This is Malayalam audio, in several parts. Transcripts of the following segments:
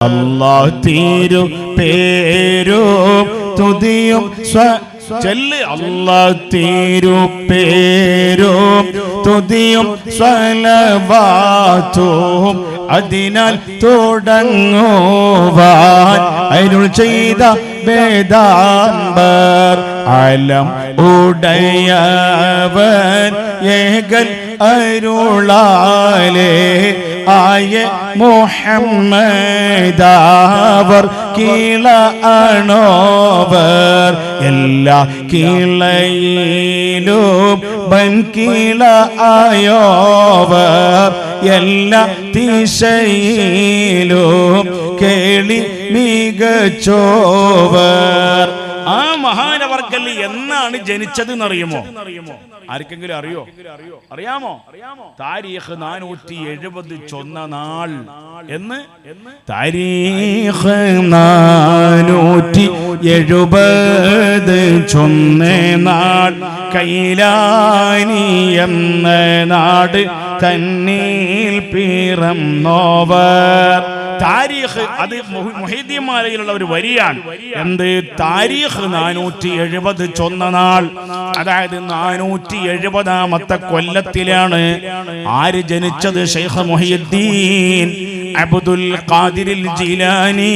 അല്ലാഹ് തിരു പേരും തുതിയും ചൊല്ല് അല്ലാഹ് തിരു പേരും തുതിയും സ്വലവാത്തും അതിനാൽ തുടങ്ങുവാൻ അരുൾ ചെയ്ത വേദാംബർ അലം ഉടയവൻ ഏകൻ അരുളാലേ ആയ മുഹമ്മദാവർ കീള അണോവർ എല്ലാ കീളയിലും ബൻകീള ആയോവർ എല്ലാ ദിശയിലും കേളി മികച്ചോവർ. ആ മഹാനവർക്കൽ എന്നാണ് ജനിച്ചത് എന്നറിയുമോ? ആർക്കെങ്കിലും അറിയോ? അറിയാമോ? താരീഖ് 470 ചൊന്ന നാൾ എന്ന്. താരീഖ് 470 ചൊന്ന നാൾ കൈലാനി എന്ന നാട് തന്നിൽ പിറന്നോവർ. താരീഖ് അത് മുഹീദ്ദീൻമാലയിലുള്ള ഒരു വരിയാണ്. എന്ത്? താരീഖ് 470 ചൊന്ന നാൾ, അതായത് 470ാമത്തെ കൊല്ലത്തിലാണ് ആര് ജനിച്ചത്? ശൈഖ് മുഹീദ്ദീൻ അബ്ദുൽ ഖാദിർ ജീലാനി.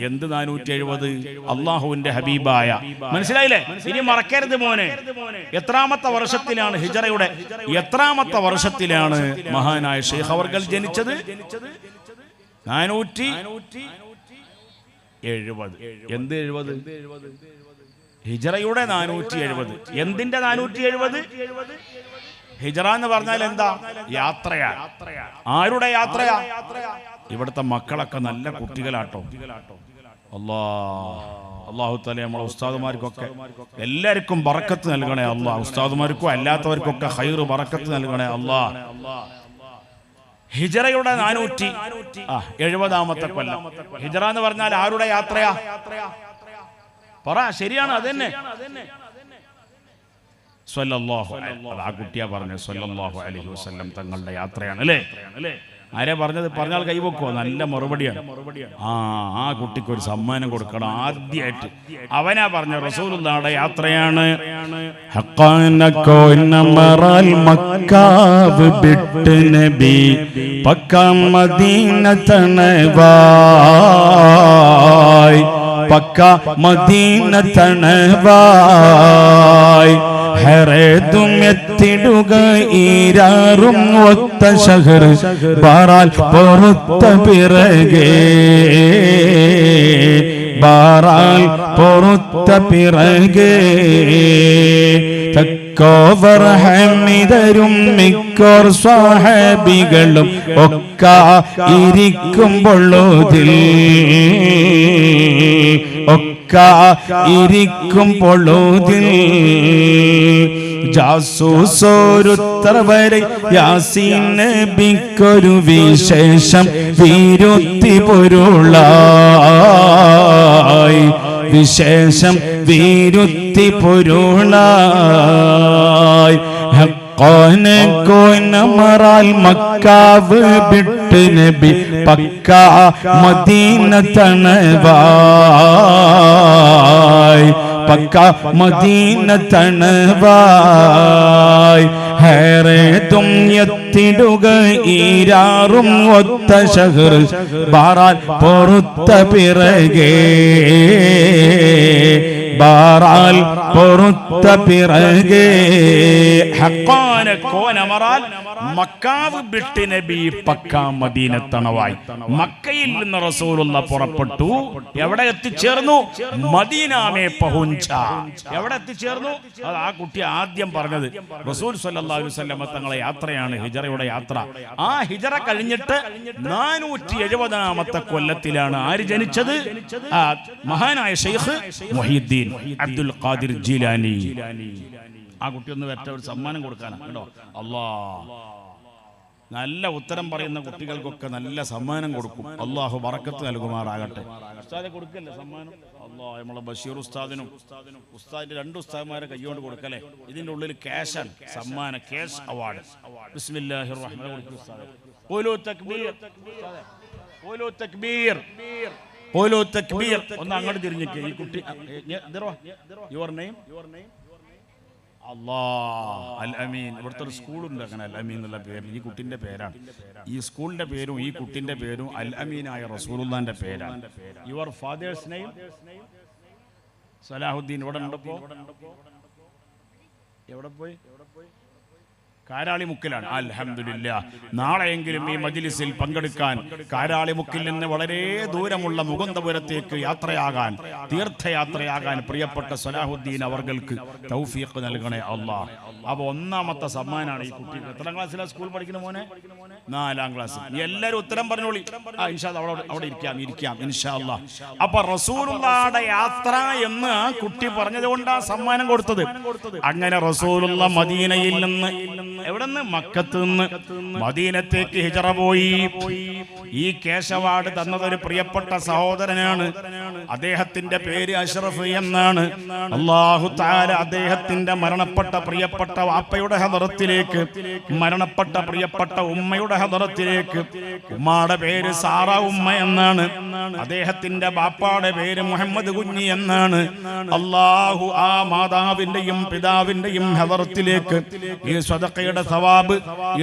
എന്ത് 470? അള്ളാഹുവിന്റെ ഹബീബായ, മനസ്സിലായില്ലേ? ഇനി മറക്കരുത് മോനെ. എത്രാമത്തെ വർഷത്തിലാണ് ഹിജറയുടെ എത്രാമത്തെ വർഷത്തിലാണ് മഹാനായ ശൈഖ് അവർകൾ ജനിച്ചത്? 470. എന്ത് 70? ഹിജറയുടെ 470. എന്തിന്റെ 470? ഹിജറ എന്ന് പറഞ്ഞാൽ എന്താ? യാത്രയാ. ആരുടെ യാത്രയാ? ഇവിടുത്തെ മക്കളൊക്കെ നല്ല കുട്ടികളാട്ടോ. അല്ലാഹു തആല നമ്മളെ ഉസ്താദുമാർക്കൊക്കെ എല്ലാവർക്കും ബറക്കത്ത് നൽകണേ അല്ലാഹ്. ഉസ്താദുമാർക്കും അല്ലാത്തവർക്കൊക്കെ ഖൈർ ബറക്കത്ത് നൽകണേ അല്ലാഹ്. ഹിജറയുടെ 470ാമത്തെ കൊല്ലം. ഹിജറ എന്ന് പറഞ്ഞാൽ ആരുടെ യാത്രയാ? പറ, ശരിയാണ്, അതന്നെ. സ്വല്ലല്ലാഹു അലൈഹി, ആ കുട്ടിയാ പറഞ്ഞത്. സ്വല്ലല്ലാഹു അലൈഹി വസല്ലം തങ്ങളുടെ യാത്രയാണ് അല്ലേ? ആരാ പറഞ്ഞത്? പറഞ്ഞാൽ കൈവെക്കോ? നല്ല മറുപടിയാണ്. ആ കുട്ടിക്ക് ഒരു സമ്മാനം കൊടുക്കണം ആദ്യമായിട്ട്. അവനാ പറഞ്ഞ റസൂലുള്ളാഹിയുടെ യാത്രയാണ്. ഹറേതും എത്തിടുക ഈരാറും ഒത്ത ശഹർ ബാറാൽ പൊറുത്ത പിറകെ, ബാറാൽ പൊറുത്ത പിറകെ തക്കോവർ ഹമിദരും മിക്കോർ സ്വഹാബികളും ഒക്ക ഇരിക്കുമ്പോഴതിൽ, ഇരിക്കും പൊഴുതിൽ ജാസൂസോരുത്തർ വരെ യാസീൻ നബിക്കൊരു വിശേഷം വിരുത്തി പൊരുളായി, വിശേഷം വിരുത്തി പൊരുളായി. കോനമറാൽ മക്കാവ് വിട്ട് നബി പക്ക മദീന തണവായി, പക്ക മദീന തണവായി. ഹേറേതും എത്തിടുക ഈരാറും ഒത്ത ശഹർ ബാറാൽ പൊറുത്ത പിറകെ, ബാറാൽ പൊറുത്ത പിറകെ. ഹഖാന കോനമറാൽ മക്കാവ് വിട്ട് നബി പക്ക മദീന തണവായി. മക്കയിൽ നിന്ന് റസൂലുള്ള പുറപ്പെട്ടു. എവിടെ എത്തിച്ചേർന്നു? Medina may പഹുഞ്ച. എവിടെ എത്തിച്ചേർന്നു? അത് ആ കുട്ടി ആദ്യം പറഞ്ഞത്. റസൂൽ സ്വല്ലല്ലാഹു അലൈഹി വസല്ലം തങ്ങളെ യാത്രയാണ് ഹിജറയുടെ യാത്ര. ആ ഹിജറ കഴിഞ്ഞിട്ട് 470ാമത്തെ കൊല്ലത്തിലാണ് ആര് ജനിച്ചത്? മഹാനായ ശൈഖ് മുഹീദ്ദീൻ അബ്ദുൽ ഖാദിർ ജീലാനി. ആ കുട്ടി ഒന്ന് വരട്ടെ, ഒരു സമ്മാനം കൊടുക്കാനാണ് കേട്ടോ. നല്ല ഉത്തരം പറയുന്ന കുട്ടികൾക്കൊക്കെ നല്ല സമ്മാനം കൊടുക്കും. അള്ളാഹു ബറക്കത്ത് നൽകുമാറാകട്ടെ. ഉസ്താദെ കൊടുക്കല്ലേ സമ്മാനം? അള്ളാഹ് നമ്മളെ ബഷീർ ഉസ്താദിനും ഉസ്താദിന്റെ 2 ഉസ്താദ്മാരെ കൈകൊണ്ട് കൊടുക്കല്ലേ. ഇതിന്റെ ഉള്ളിൽ ക്യാഷാണ് സമ്മാനം, ക്യാഷ് അവാർഡ്. ബിസ്മില്ലാഹിർ റഹ്മാനിർ റഹീം. ഖൂലു തക്ബീർ, ഖൂലു തക്ബീർ, ഖൂലു തക്ബീർ. ഒന്ന് അങ്ങോട്ട് തിരിഞ്ഞിക്ക്. ഈ കുട്ടി യുവർ നെയിം അല്ലാഹ് അൽ അമീൻ. ഇവിടുത്തെ ഒരു സ്കൂളുണ്ട് അങ്ങനെ അൽ അമീൻ എന്നുള്ള പേര്. ഈ കുട്ടിന്റെ പേരാണ്. ഈ സ്കൂളിന്റെ പേരും ഈ കുട്ടിന്റെ പേരും അൽ അമീനായ റസൂലുള്ളാഹിന്റെ പേരാണ്. Your fathers name Salahuddin. ഇവിടെ ഉണ്ടപ്പോ എവിടെ പോയി? കാരാളിമുക്കിലാണ്. അൽഹംദുലില്ലാഹ്. നാളെയെങ്കിലും ഈ മജ്ലിസിൽ പങ്കെടുക്കാൻ കാരാളിമുക്കിൽ നിന്ന് വളരെ ദൂരമുള്ള മുകുന്ദപുരത്തേക്ക് യാത്രയാകാൻ, തീർത്ഥയാത്രയാകാൻ പ്രിയപ്പെട്ട സലാഹുദ്ദീൻ അവർക്ക് തൗഫീഖ് നൽകണേ അല്ലാഹ്. അപ്പോൾ ഒന്നാമത്തെ സമ്മാനാണ് ഈ കുട്ടിക്ക്. എത്രാം ക്ലാസ്സിലാണ് സ്കൂൾ പഠിക്കുന്ന മോനെ? 4ാം ക്ലാസ്. എല്ലാവരും ഉത്തരം പറഞ്ഞോളി. ഇൻഷാ അല്ലാഹ് അവിടെ ഇരിക്കാം ഇൻഷാ അല്ലാഹ്. അപ്പൊ റസൂലുള്ളാഹിയുടെ യാത്ര എന്ന് ആ കുട്ടി പറഞ്ഞതുകൊണ്ടാണ് സമ്മാനം കൊടുത്തത്. അങ്ങനെ റസൂലുള്ള മദീനയിൽ നിന്ന്, എവിടെ നിന്ന്? മക്കത്ത് നിന്ന് മദീനത്തേക്ക് ഹിജറ പോയി. ഈ കേശവാട് തന്നതൊരു പ്രിയപ്പെട്ട സഹോദരനാണ്. അദ്ദേഹത്തിന്റെ പേര് അഷ്റഫ് എന്നാണ്. അല്ലാഹു തആല അദ്ദേഹത്തിന്റെ മരണപ്പെട്ട പ്രിയപ്പെട്ട വാപ്പയുടെ ഹദറത്തിലേക്ക്, മരണപ്പെട്ട പ്രിയപ്പെട്ട ഉമ്മയുടെ ഹദറത്തിലേക്ക്, ഉമ്മയുടെ പേര് സാറ ഉമ്മ എന്നാണ്, അദ്ദേഹത്തിന്റെ ബാപ്പാടെ പേര് മുഹമ്മദ് കുഞ്ഞി എന്നാണ്. അല്ലാഹു ആ മാതാവിന്റെയും പിതാവിന്റെയും ഹദറത്തിലേക്ക് ഈ സദഖയുടെ സവാബ്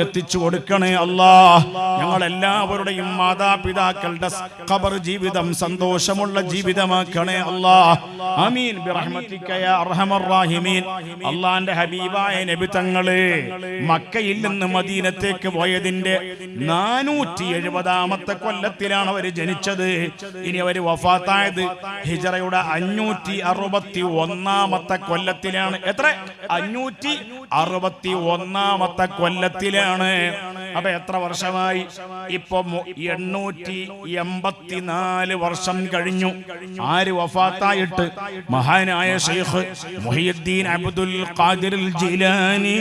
എത്തിച്ചു കൊടുക്കണേ അല്ലാഹ്. ഞങ്ങൾ എല്ലാവരുടെയും മാതാപിതാക്കളുടെ ഖബർ ജീവിതം സന്തോഷമുള്ള ജീവിതമാക്കണേ അല്ലാഹ്. ആമീൻ ബിറഹ്മതിക യാ അർഹമർ റഹീമീൻ. അല്ലാഹുവിന്റെ ഹബീബായ നബി തങ്ങളെ മക്കയിൽ നിന്ന് മദീനത്തേക്ക് പോയതിന്റെ 470ാമത്തെ കൊല്ലത്തിലാണ് അവർ ജനിച്ചത്. ഇനി അവർ വഫാത്തായത് ഹിജറയുടെ 561ാമത്തെ കൊല്ലത്തിലാണ്. എത്ര? 561ാമത്തെ കൊല്ലത്തിലാണ്. അപ്പൊ എത്ര വർഷമായി? ഇപ്പൊ 884 വർഷം കഴിഞ്ഞു. ആര് വഫാത്തായിട്ട്? മഹാനായ ശൈഖ് മുഹിയുദ്ദീൻ അബ്ദുൽ ഖാദിർ ജീലാനി.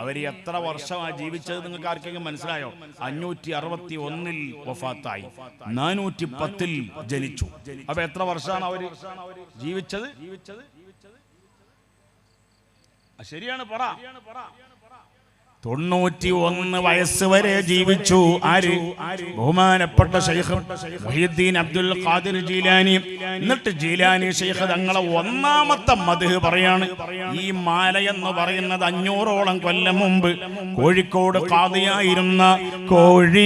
അവർ എത്ര വർഷമാണ് ജീവിച്ചത് നിങ്ങൾക്ക് ആർക്കെങ്കിലും മനസ്സിലായോ? 561 വഫാത്തായി, 410 ജനിച്ചു. അപ്പൊ എത്ര വർഷമാണ് അവർ ജീവിച്ചത്? ശരിയാണ്, പറ. 91 വയസ്സ് വരെ ജീവിച്ചു. ആര്? ബഹുമാനപ്പെട്ട ശൈഖ് മുഹിയുദ്ദീൻ അബ്ദുൽ ഖാദിർ ജീലാനി. എന്നിട്ട് ജീലാനി ശൈഖ് തങ്ങളെ ഒന്നാമത്തെ മദ്ഹ് പറയാണ്. ഈ മാല എന്ന് പറയുന്നത് 500ഓളം കൊല്ലം മുമ്പ് കോഴിക്കോട് ഖാദിയായിരുന്ന കോഴിക്കോടത്തുറ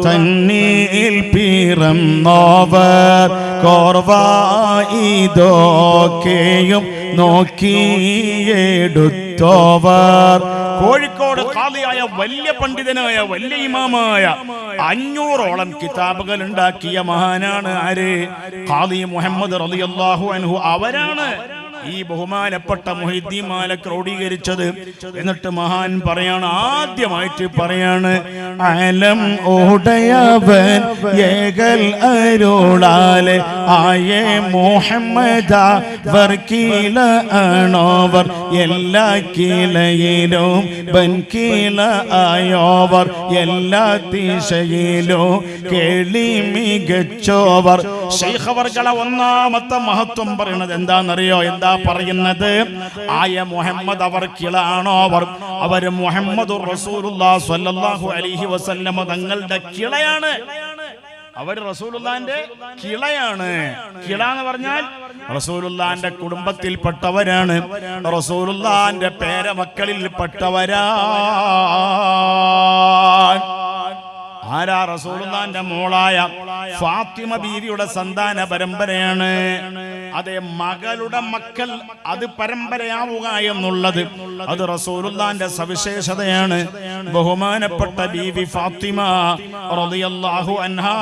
തന്നിൽ പിറന്നവർ കോർവായിതൊക്കെയും നോക്കിയെടുത്തവർ. കോഴിക്കോട് ഖാദിയായ വലിയ പണ്ഡിതനായ വലിയ ഇമാമായ 500ഓളം കിതാബുകൾ ഉണ്ടാക്കിയ മഹാനാണ് ആര്? ഖാദി മുഹമ്മദ് റളിയല്ലാഹു അൻഹു. അവരാണ് ഈ ബഹുമാനപ്പെട്ട മുഹീദ്ദീൻ മാല ക്രോഡീകരിച്ചത്. എന്നിട്ട് മഹാൻ പറയാണ്, ആദ്യമായിട്ട് പറയാണ്, അലം ഉടയവൻ ഏകൽ അരുളാലെ ആയേ മുഹമ്മദ വർക്കീല ആണോവർ എല്ലാ കീലയിലും ബൻകീല ആയോവർ എല്ലാ ദിശയിലും കേളി മികച്ചോവർ. ശൈഖ് അവർകളെ ഒന്നാമത്തെ മഹത്വം പറയുന്നത് എന്താണെന്നറിയോ? എന്താ പറയുന്നത്? ആയ മുഹമ്മദ് അവർ കിളാണോ? അവർ മുഹമ്മദുർ റസൂലുള്ളാഹി സ്വല്ലല്ലാഹു അലൈഹി വസല്ലം തങ്ങളുടെ കിളയാണ്. അവർ റസൂലുള്ളാഹിന്റെ കിളയാണ്. കിള എന്ന് പറഞ്ഞാൽ റസൂലുള്ളാഹിന്റെ കുടുംബത്തിൽപ്പെട്ടവരാണ്, റസൂലുള്ളാഹിന്റെ പേരമക്കളിൽ പെട്ടവരാ. ആരാ? റസൂലുള്ളാഹിന്റെ മോളായ ഫാത്തിമ ബീവിയുടെ സന്താന പരമ്പരയാണ്. അതെ, മകളുടെ മക്കൾ അത് പരമ്പരയാവുക എന്നുള്ളത് അത് റസൂലുള്ളാഹിന്റെ സവിശേഷതയാണ്. ബഹുമാനപ്പെട്ട ബീവി ഫാത്തിമ റളിയല്ലാഹു അൻഹാ,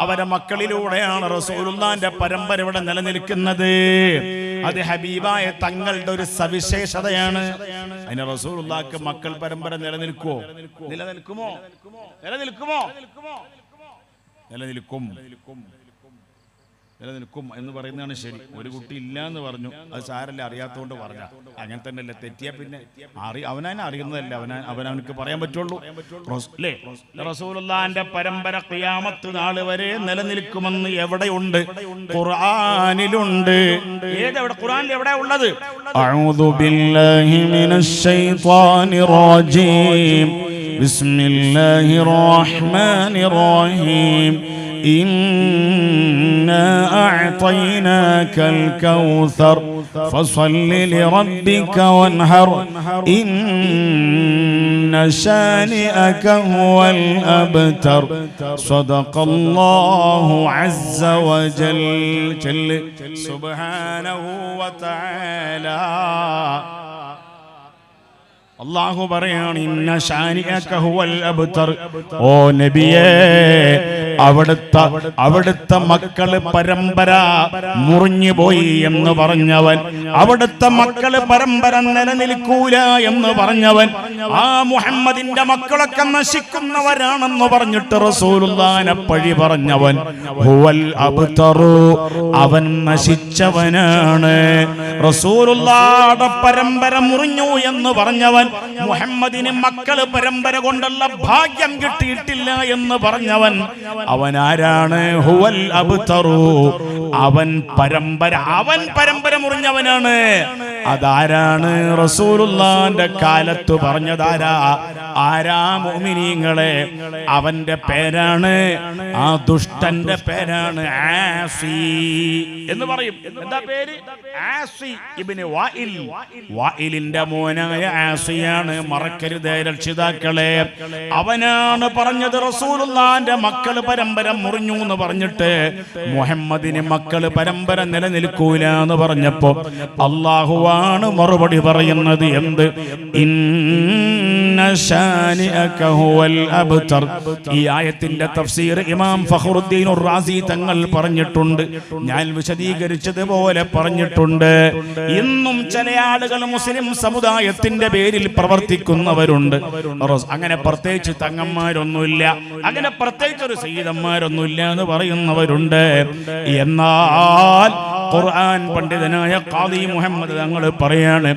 അവരുടെ മക്കളിലൂടെയാണ് റസൂലുള്ളാഹിന്റെ പരമ്പര ഇവിടെ നിലനിൽക്കുന്നത്. അത് ഹബീബായ തങ്ങളുടെ ഒരു സവിശേഷതയാണ്. അതിന് റസൂലുള്ളാഹിക്ക് മക്കൾ പരമ്പര നിലനിൽക്കുമോ? നിലനിൽക്കുമോ? നിലനിൽക്കും. നിലനിൽക്കും എന്ന് പറയുന്നതാണ് ശരി. ഒരു കുട്ടി ഇല്ല എന്ന് പറഞ്ഞു, അത് സാരല്ല, അറിയാത്തതുകൊണ്ട് പറഞ്ഞ അങ്ങനെ തന്നെയല്ലേ. തെറ്റിയാ പിന്നെ അവനാൻ അറിയുന്നതല്ല, അവനവനക്ക് പറയാൻ പറ്റുള്ളൂ അല്ലേ. റസൂലുള്ളാഹിന്റെ പരമ്പര ഖിയാമത്ത് നാൾ വരെ നിലനിൽക്കുമെന്ന് എവിടെയുണ്ട്? ഖുർആനിലുണ്ട്. ഏതെവിടെ? ഖുർആനിൽ എവിടെയാ ഉള്ളത്? അഊദു ബില്ലാഹി മിനശ് ശൈത്വാനിർ റജീം ബിസ്മില്ലാഹിർ റഹ്മാനിർ റഹീം إنا أعطيناك الكوثر فصل لربك وانحر إن شانئك هو الأبتر صدق الله عز وجل سبحانه وتعالى. അല്ലാഹു പറയാണ്, ഇന്ന ശാനിഅക ഹുവൽ അബ്തർ. ഓ നബിയേ, അവിടുത്തെ മക്കള് പരമ്പര മുറിഞ്ഞു പോയി എന്ന് പറഞ്ഞവൻ, അവിടുത്തെ മക്കള് പരമ്പര നിലനിൽക്കൂല എന്ന് പറഞ്ഞവൻ, ആ മുഹമ്മദിന്റെ മക്കളൊക്കെ നശിക്കുന്നവരാണെന്ന് പറഞ്ഞിട്ട് റസൂലുള്ളാഹിനെ പഴി പറഞ്ഞവൻ, ഹുവൽ അബ്തറു, അവൻ നശിച്ചവനാണ്. റസൂലുള്ളാഹിയുടെ പരമ്പര മുറിഞ്ഞു എന്ന് പറഞ്ഞവൻ, മുഹമ്മദിന് മക്കള് പരമ്പര കൊണ്ടുള്ള ഭാഗ്യം കിട്ടിയിട്ടില്ല എന്ന് പറഞ്ഞവൻ, അവൻ ആരാണ്? ഹുവൽ അബ്തറു, അവൻ പരമ്പര മുറിഞ്ഞവനാണ്. അതാരാണ്? റസൂലുള്ളാഹിന്റെ കാലത്ത് ആരാ മുഅ്മിനീങ്ങളെ? അവന്റെ പേരാണ്, ആ ദുഷ്ടന്റെ പേരാണ് ആസി എന്ന് പറയും. എന്താ പേര്? ആസി ഇബ്നു വാഇൽ. വാഇലിന്റെ മോനായ ആസിയാണ്. മറക്കരുതേ രക്ഷിതാക്കളെ. അവനാണ് പറഞ്ഞത് റസൂലുള്ളാഹിന്റെ മക്കള് പരമ്പര മുറിഞ്ഞു എന്ന് പറഞ്ഞിട്ട് മുഹമ്മദിന് മക്കള് പരമ്പര നിലനിൽക്കൂല എന്ന് പറഞ്ഞപ്പോ അല്ലാഹുവാണ് മറുപടി പറയുന്നത്. എന്ത്? ഇന്ന ശാനിഅക ഹുവൽ അബ്തർ. ഈ ആയത്തിന്റെ തഫ്സീർ ഇമാം ഫഖറുദ്ദീൻ റാസി തങ്ങൾ പറഞ്ഞിട്ടുണ്ട്. ഞാൻ വിശദീകരിച്ചതുപോലെ പറഞ്ഞിട്ടുണ്ട്. ഇന്നും ചില ആളുകൾ മുസ്ലിം സമുദായത്തിന്റെ പേരിൽ പ്രവർത്തിക്കുന്നവരുണ്ട്. അങ്ങനെ പ്രത്യേകിച്ച് തങ്ങന്മാരൊന്നുമില്ല, അങ്ങനെ പ്രത്യേകിച്ച് ഒരു സയ്യിദന്മാരൊന്നുമില്ല എന്ന് പറയുന്നവരുണ്ട്. എന്നാൽ ഖുർആൻ പണ്ഡിതനായ ഖാദി മുഹമ്മദ് തങ്ങൾ പറയാണ്,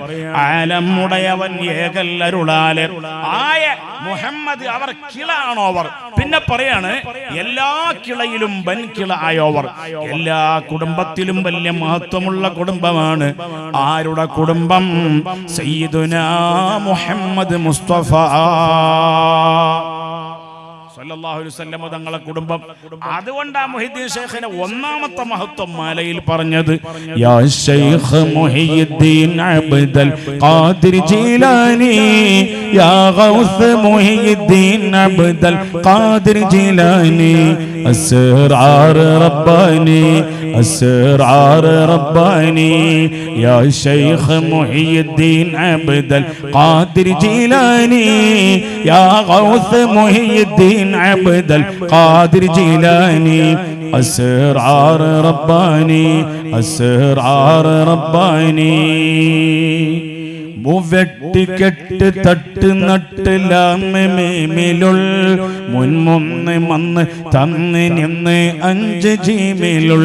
ആലമുടയവൻ ഏകല്ലരുളാലെ ആയ മുഹമ്മദ് അവർ കിളാണോവർ. പിന്നെ പറയാണ്, എല്ലാ കിളയിലും വൻകിള ആയോവർ. എല്ലാ കുടുംബത്തിലും വലിയ മഹത്വമുള്ള കുടുംബമാണ് ആരുടെ കുടുംബം? സയ്യിദുനാ മുഹമ്മദ് മുസ്തഫ സല്ലല്ലാഹു അലൈഹി വസല്ലം തങ്ങളുടെ കുടുംബം. അതുകൊണ്ടാ മുഹീദ്ദീൻ ശൈഖിനെ ഒന്നാമത്തെ മഹത്വം മാലയിൽ പറഞ്ഞത്, യാ ശൈഖ് മുഹീദ്ദീൻ അബ്ദുൽ ഖാദിർ ജീലാനി, യാ ഗൗസ് മുഹീദ്ദീൻ അബ്ദുൽ ഖാദിർ ജീലാനി, അസ്റാർ റബ്ബാനി അസ്റാർ റബ്ബാനി, യാ ശൈഖ് മുഹീദ്ദീൻ അബ്ദുൽ ഖാദിർ ജീലാനി, യാ ഗൗസ് മുഹീദ്ദീൻ عبد القادر جيلاني أسرار رباني أسرار رباني. വെട്ടിക്കെട്ട് തട്ട് നട്ടിലാമിലുൾ മുൻമൊന്ന് മന്ന് തന്ന് നിന്ന് 5 ജീമിലുൾ.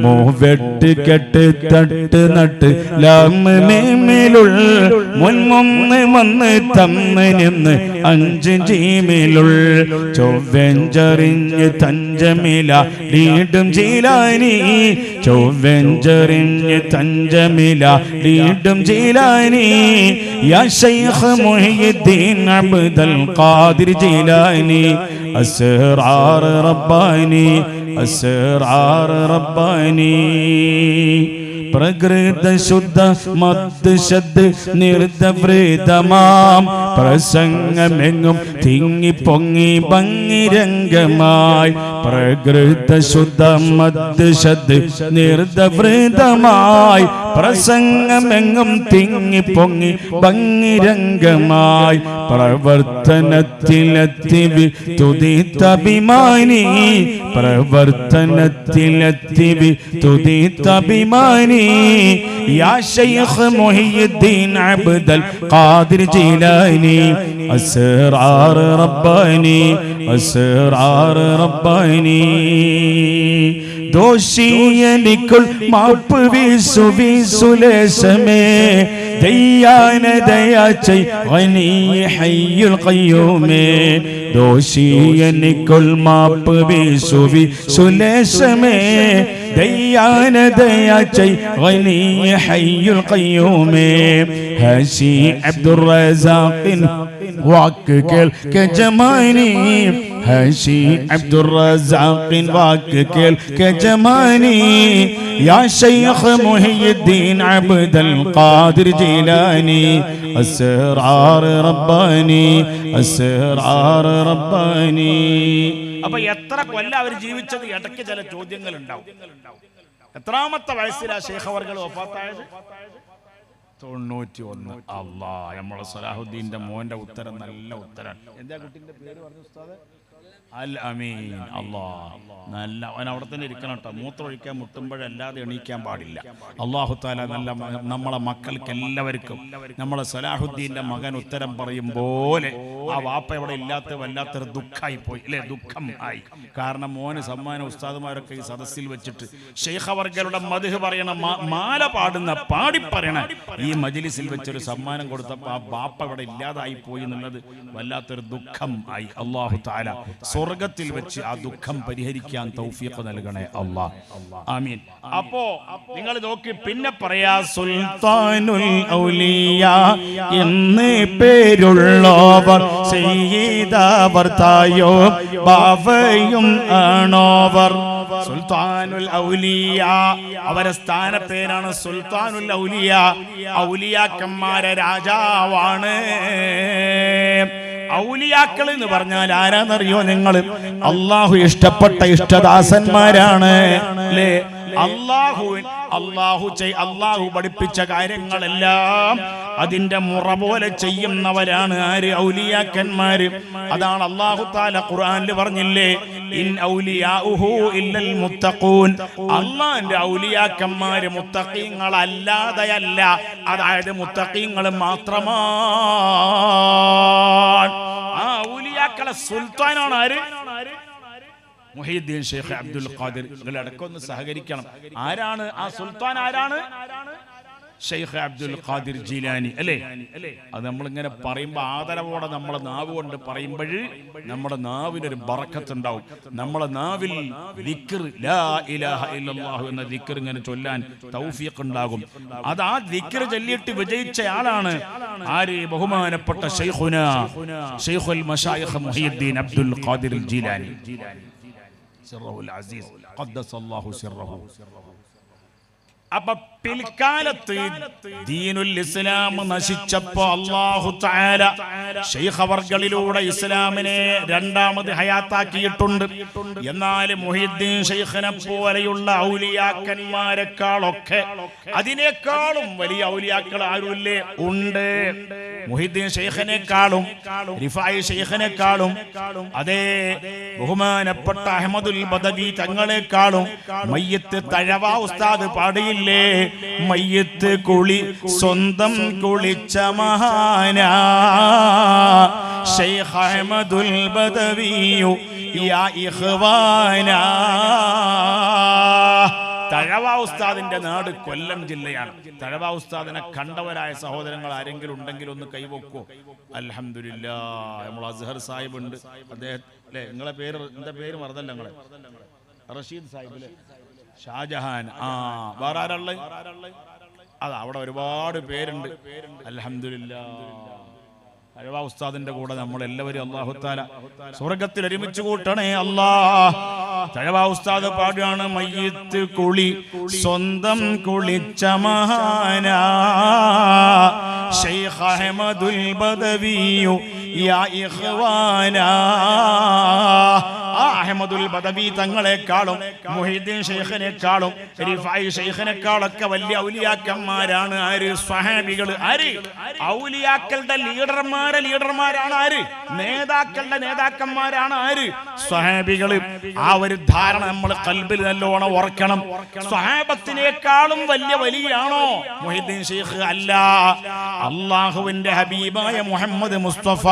മൂവെട്ടിക്കെട്ട് തട്ട് നട്ട് ലാമിലുൾ മുൻമൊന്ന് മന്ന് തന്ന് നിന്ന് 5 ജീമിലുൾ. ചൊവ്വെഞ്ചറിഞ്ഞ് തഞ്ചമില വീണ്ടും ജീലാനി, ചൊവ്വെഞ്ചറിഞ്ഞ് തഞ്ചമില വീണ്ടും ജീലാനി, യാ ശൈഖ് മുഹീദ്ദീൻ അബ്ദുൽ ഖാദിർ ജീലാനി, അസ്റാർ റബ്ബാനി അസ്റാർ റബ്ബാനി. പ്രകൃത ശുദ്ധ മദ് ശദ് നിർദ്ദവൃതമാം പ്രസംഗമെങ്ങും തിങ്ങി പൊങ്ങി ഭംഗിരംഗമായി. പ്രകൃത ശുദ്ധ മദ് ശദ് നിർദ്ദവൃതമായി പ്രസംഗമെങ്ങും തിങ്ങി പൊങ്ങി ഭംഗിരംഗമായി. പ്രവർത്തനത്തിലെത്തി തുതിത്തഭിമാനി, പ്രവർത്തനത്തിലെത്തി തുതിത്തഭിമാനി, യാ ശൈഖ് മുഹീദ്ദീൻ അബ്ദുൽ ഖാദിർ ജീലാനി, അസ്റാർ റബ്ബാനി അസ്റാർ റബ്ബാനി. ദോഷിയനിക്കുൾ മാപ്പ് വീസു വീസുലേശമേ ദയ്യാന ദയാ ചെയ് ഗനിയ ഹയ്യുൽ ഖയ്യൂമേ ദോഷിയനിക്കുൾ മാപ്പ് വീസു വീസുലേശമേ ദയ്യാന ദയാ ചെയ് ഗനിയ ഹയ്യുൽ ഖയ്യൂമേ ഹാശി അബ്ദുർ റസാഖിൻ വാക്ക് കേൾക്കെ ജമാനി ഹാശി അബ്ദുർ റസാഖിൻ വാക്ക് കേൾക്കെ ജമാനി യാ ശൈഖ് മുഹിയുദ്ദീൻ അബ്ദുൽ ഖാദിർ ജീലാനി അസ്റാർ റബ്ബാനി അസ്റാർ റബ്ബാനി. അപ്പൊ എത്ര കൊല്ലം അവർ ജീവിച്ചത് ഇടയ്ക്ക് ചില ചോദ്യങ്ങൾ ഉണ്ടാവും. എത്രാമത്തെ വയസ്സിലാ ശൈഖ് അവർകൾ വഫാത്തായത്? 91. അല്ലാ, നമ്മളെ സലാഹുദ്ദീന്റെ മോന്റെ ഉത്തരം നല്ല ഉത്തരം. എന്താ കുട്ടിന്റെ പേര് പറഞ്ഞു ഉസ്താദ്? അൽ അമീൻ. അല്ലാ, നല്ല അവൻ അവിടെ തന്നെ ഇരിക്കണം കേട്ടോ. മൂത്രമൊഴിക്കാൻ മുട്ടുമ്പോഴല്ലാതെ എണീക്കാൻ പാടില്ല. അല്ലാഹു തആല നല്ല നമ്മളെ മക്കൾക്ക് എല്ലാവർക്കും നമ്മളെ സലാഹുദ്ദീന്റെ മകൻ ഉത്തരം പറയും പോലെ ആ വാപ്പ ഇവിടെ ഇല്ലാത്ത വല്ലാത്തൊരു ദുഃഖമായി പോയി അല്ലേ? ദുഃഖം ആയി. കാരണം മോന് സമ്മാനം ഉസ്താദുമാരൊക്കെ ഈ സദസ്സിൽ വെച്ചിട്ട് ശൈഖ് അവർകളുടെ മദ്ഹ് പറയണ മാല പാടുന്ന പാടി പറയണ ഈ മജ്ലിസിൽ വെച്ചൊരു സമ്മാനം കൊടുത്തപ്പോൾ ആ ബാപ്പ ഇവിടെ ഇല്ലാതായി പോയി എന്നുള്ളത് വല്ലാത്തൊരു ദുഃഖം ആയി. അല്ലാഹു തആല സ്വർഗത്തിൽ വെച്ച് ആ ദുഃഖം പരിഹരിക്കാൻ തൗഫീഖ് നൽകണേ അല്ലാഹ്. ആമീൻ. അപ്പോ നിങ്ങൾ നോക്കി പിന്നെ പറയാ സുൽത്താനുൽ ഔലിയ എന്ന് പേരുള്ളവർ സയ്യിദവർ തായോ ബാവയും ആണോവർ. സുൽത്താനുൽ ഔലിയ അവരെ സ്ഥാനപ്പേരാണ് സുൽത്താനുൽ ഔലിയ. ഔലിയാക്കന്മാരെ രാജാവാണ്. ഔലിയാക്കൾ എന്ന് പറഞ്ഞാൽ ആരാന്നറിയോ നിങ്ങൾ? അള്ളാഹു ഇഷ്ടപ്പെട്ട ഇഷ്ടദാസന്മാരാണ് അല്ലേ? അള്ളാഹു പഠിപ്പിച്ച കാര്യങ്ങളെല്ലാം അതിന്റെ മുറ പോലെ ചെയ്യുന്നവരാണ് ആര്? ഔലിയാക്കന്മാര്. അതാണ് അല്ലാഹു തആല ഖുർആനിൽ പറഞ്ഞില്ലേ, ഇൻ ഔലിയാഉഹു ഇല്ലൽ മുത്തഖൂൻ. അല്ലാഹുവിന്റെ ഔലിയാക്കന്മാര് മുത്തഖീങ്ങളല്ലാതെയല്ല, അതായത് മുത്തഖീങ്ങൾ മാത്രമാണ്. ആ ഔലിയാക്കളെ സുൽത്താനാണ് ആര്? മുഹയ്യിദ്ദീൻ ഷെയ്ഖ് അബ്ദുൽ ഖാദിർ. നിങ്ങൾ ഇടയ്ക്കൊന്ന് സഹകരിക്കണം. ആരാണ് ആ സുൽത്താൻ? ആരാണ്? ഷെയ്ഖ് അബ്ദുൽ ഖാദിർ ജീലാനി അല്ലേ? അത് നമ്മളിങ്ങനെ പറയുമ്പോൾ ആദരവോടെ നമ്മളെ നാവ് കൊണ്ട് പറയുമ്പോൾ നമ്മുടെ നാവിനൊരു ബറക്കത്ത് ഉണ്ടാവും. നമ്മളെ നാവിൽ ദിക്ർ ലാ ഇലാഹ ഇല്ലല്ലാഹു എന്ന ദിക്ർ ഇങ്ങനെ ചൊല്ലാൻ തൗഫീഖ് ഉണ്ടാകും. അത് ആ ദിക്ർ ചൊല്ലിയിട്ട് വിജയിച്ച ആളാണ് ആര്? ബഹുമാനപ്പെട്ട ഷെയ്ഖുനാ ഷെയ്ഖുൽ മശായിഖ് മുഹയ്യിദ്ദീൻ അബ്ദുൽ ഖാദിർ ജീലാനി സിർറഹുൽ അസീസ് ഖദ്ദസല്ലാഹു സിർറഹു. അപ്പൊ പിൽക്കാലത്ത് ദീനുൽ ഇസ്ലാം നശിച്ചപ്പോ അല്ലാഹു തആല ശൈഖ് അവർകളിലൂടെ ഇസ്ലാമിനെ രണ്ടാമത് ഹയാത്താക്കിയിട്ടുണ്ട്. എന്നാൽ മുഹയ്യിദ്ദീൻ ശൈഖിനെ പോലെയുള്ള ഔലിയാക്കന്മാരെക്കാളൊക്കെ അതിനേക്കാളും വലിയ ഔലിയാക്കൾ ആരുമില്ലേ? ഉണ്ട്. മുഹയ്യിദ്ദീൻ ശൈഖിനെക്കാളും റിഫായി ശൈഖിനെക്കാളും അതേ ബഹുമാനപ്പെട്ട അഹ്മദുൽ ബദവി തങ്ങളെക്കാളും മയ്യത്ത് തഴവ ഉസ്താദ് പാടിയില്ലേ? മയ്യത്ത് കുളി സ്വന്തം കുളിച്ച മഹാനാ ശൈഖ് അഹ്മദുൽ ബദവിയു യാ ഇഖ്വാനാ. തഴവ ഉസ്താദിന്റെ നാട് കൊല്ലം ജില്ലയാണ്. തഴവ ഉസ്താദിനെ കണ്ടവരായ സഹോദരങ്ങൾ ആരെങ്കിലും ഉണ്ടെങ്കിൽ ഒന്ന് കൈവക്കോ? അൽഹംദുലില്ലാഹ്. നമ്മൾ അസ്ഹർ സാഹിബ് ഉണ്ട്. അദ്ദേഹം അല്ലേ? നിങ്ങളെ പേര് എന്താ പേര് മറന്നല്ല? നിങ്ങളെ റഷീദ് സാഹിബ് അല്ലേ? ഷാജഹാൻ. വേറെ ആരാള്? അതാ അവിടെ ഒരുപാട് പേരുണ്ട്. അൽഹംദുലില്ലാഹ്. തഴവ ഉസ്താദിന്റെ കൂടെ നമ്മൾ എല്ലാവരും അല്ലാഹു തആല സ്വർഗ്ഗത്തിൽ ഒരുമിച്ച് കൂട്ടണേ അല്ലാഹ്. തഴവ ഉസ്താദ് പാടുകയാണ് മയ്യിത്ത് കുളി സ്വന്തം കുളിച്ച മഹാനാ ശൈഖ് അഹ്മദുൽ ബദവിയു യാ ഇഖ്വാനാ. അഹ്മദുൽ ബദവി തങ്ങളെക്കാളും മുഹയ്യിദ്ദീൻ ശൈഖിനെക്കാളും റിഫായി ശൈഖിനെക്കാളൊക്കെ വലിയ ഔലിയാക്കന്മാരാണ് ആര്? സ്വഹാബികൾ. ആര്? ഔലിയാക്കളുടെ ലീഡർമാരാണ് ആര്? നേതാക്കളുടെ നേതാക്കന്മാരാണ് ആര്? സ്വഹാബികൾ. ആ ഒരു ധാരണ നമ്മൾ ഖൽബിൽ നല്ലോണം ഓർക്കണം. സ്വഹാബത്തിനേക്കാളും വലിയ വലിയാണോ മുഹയ്യിദ്ദീൻ ശൈഖ്? അല്ല. അല്ലാഹുവിന്റെ ഹബീബായ മുഹമ്മദ് മുസ്തഫ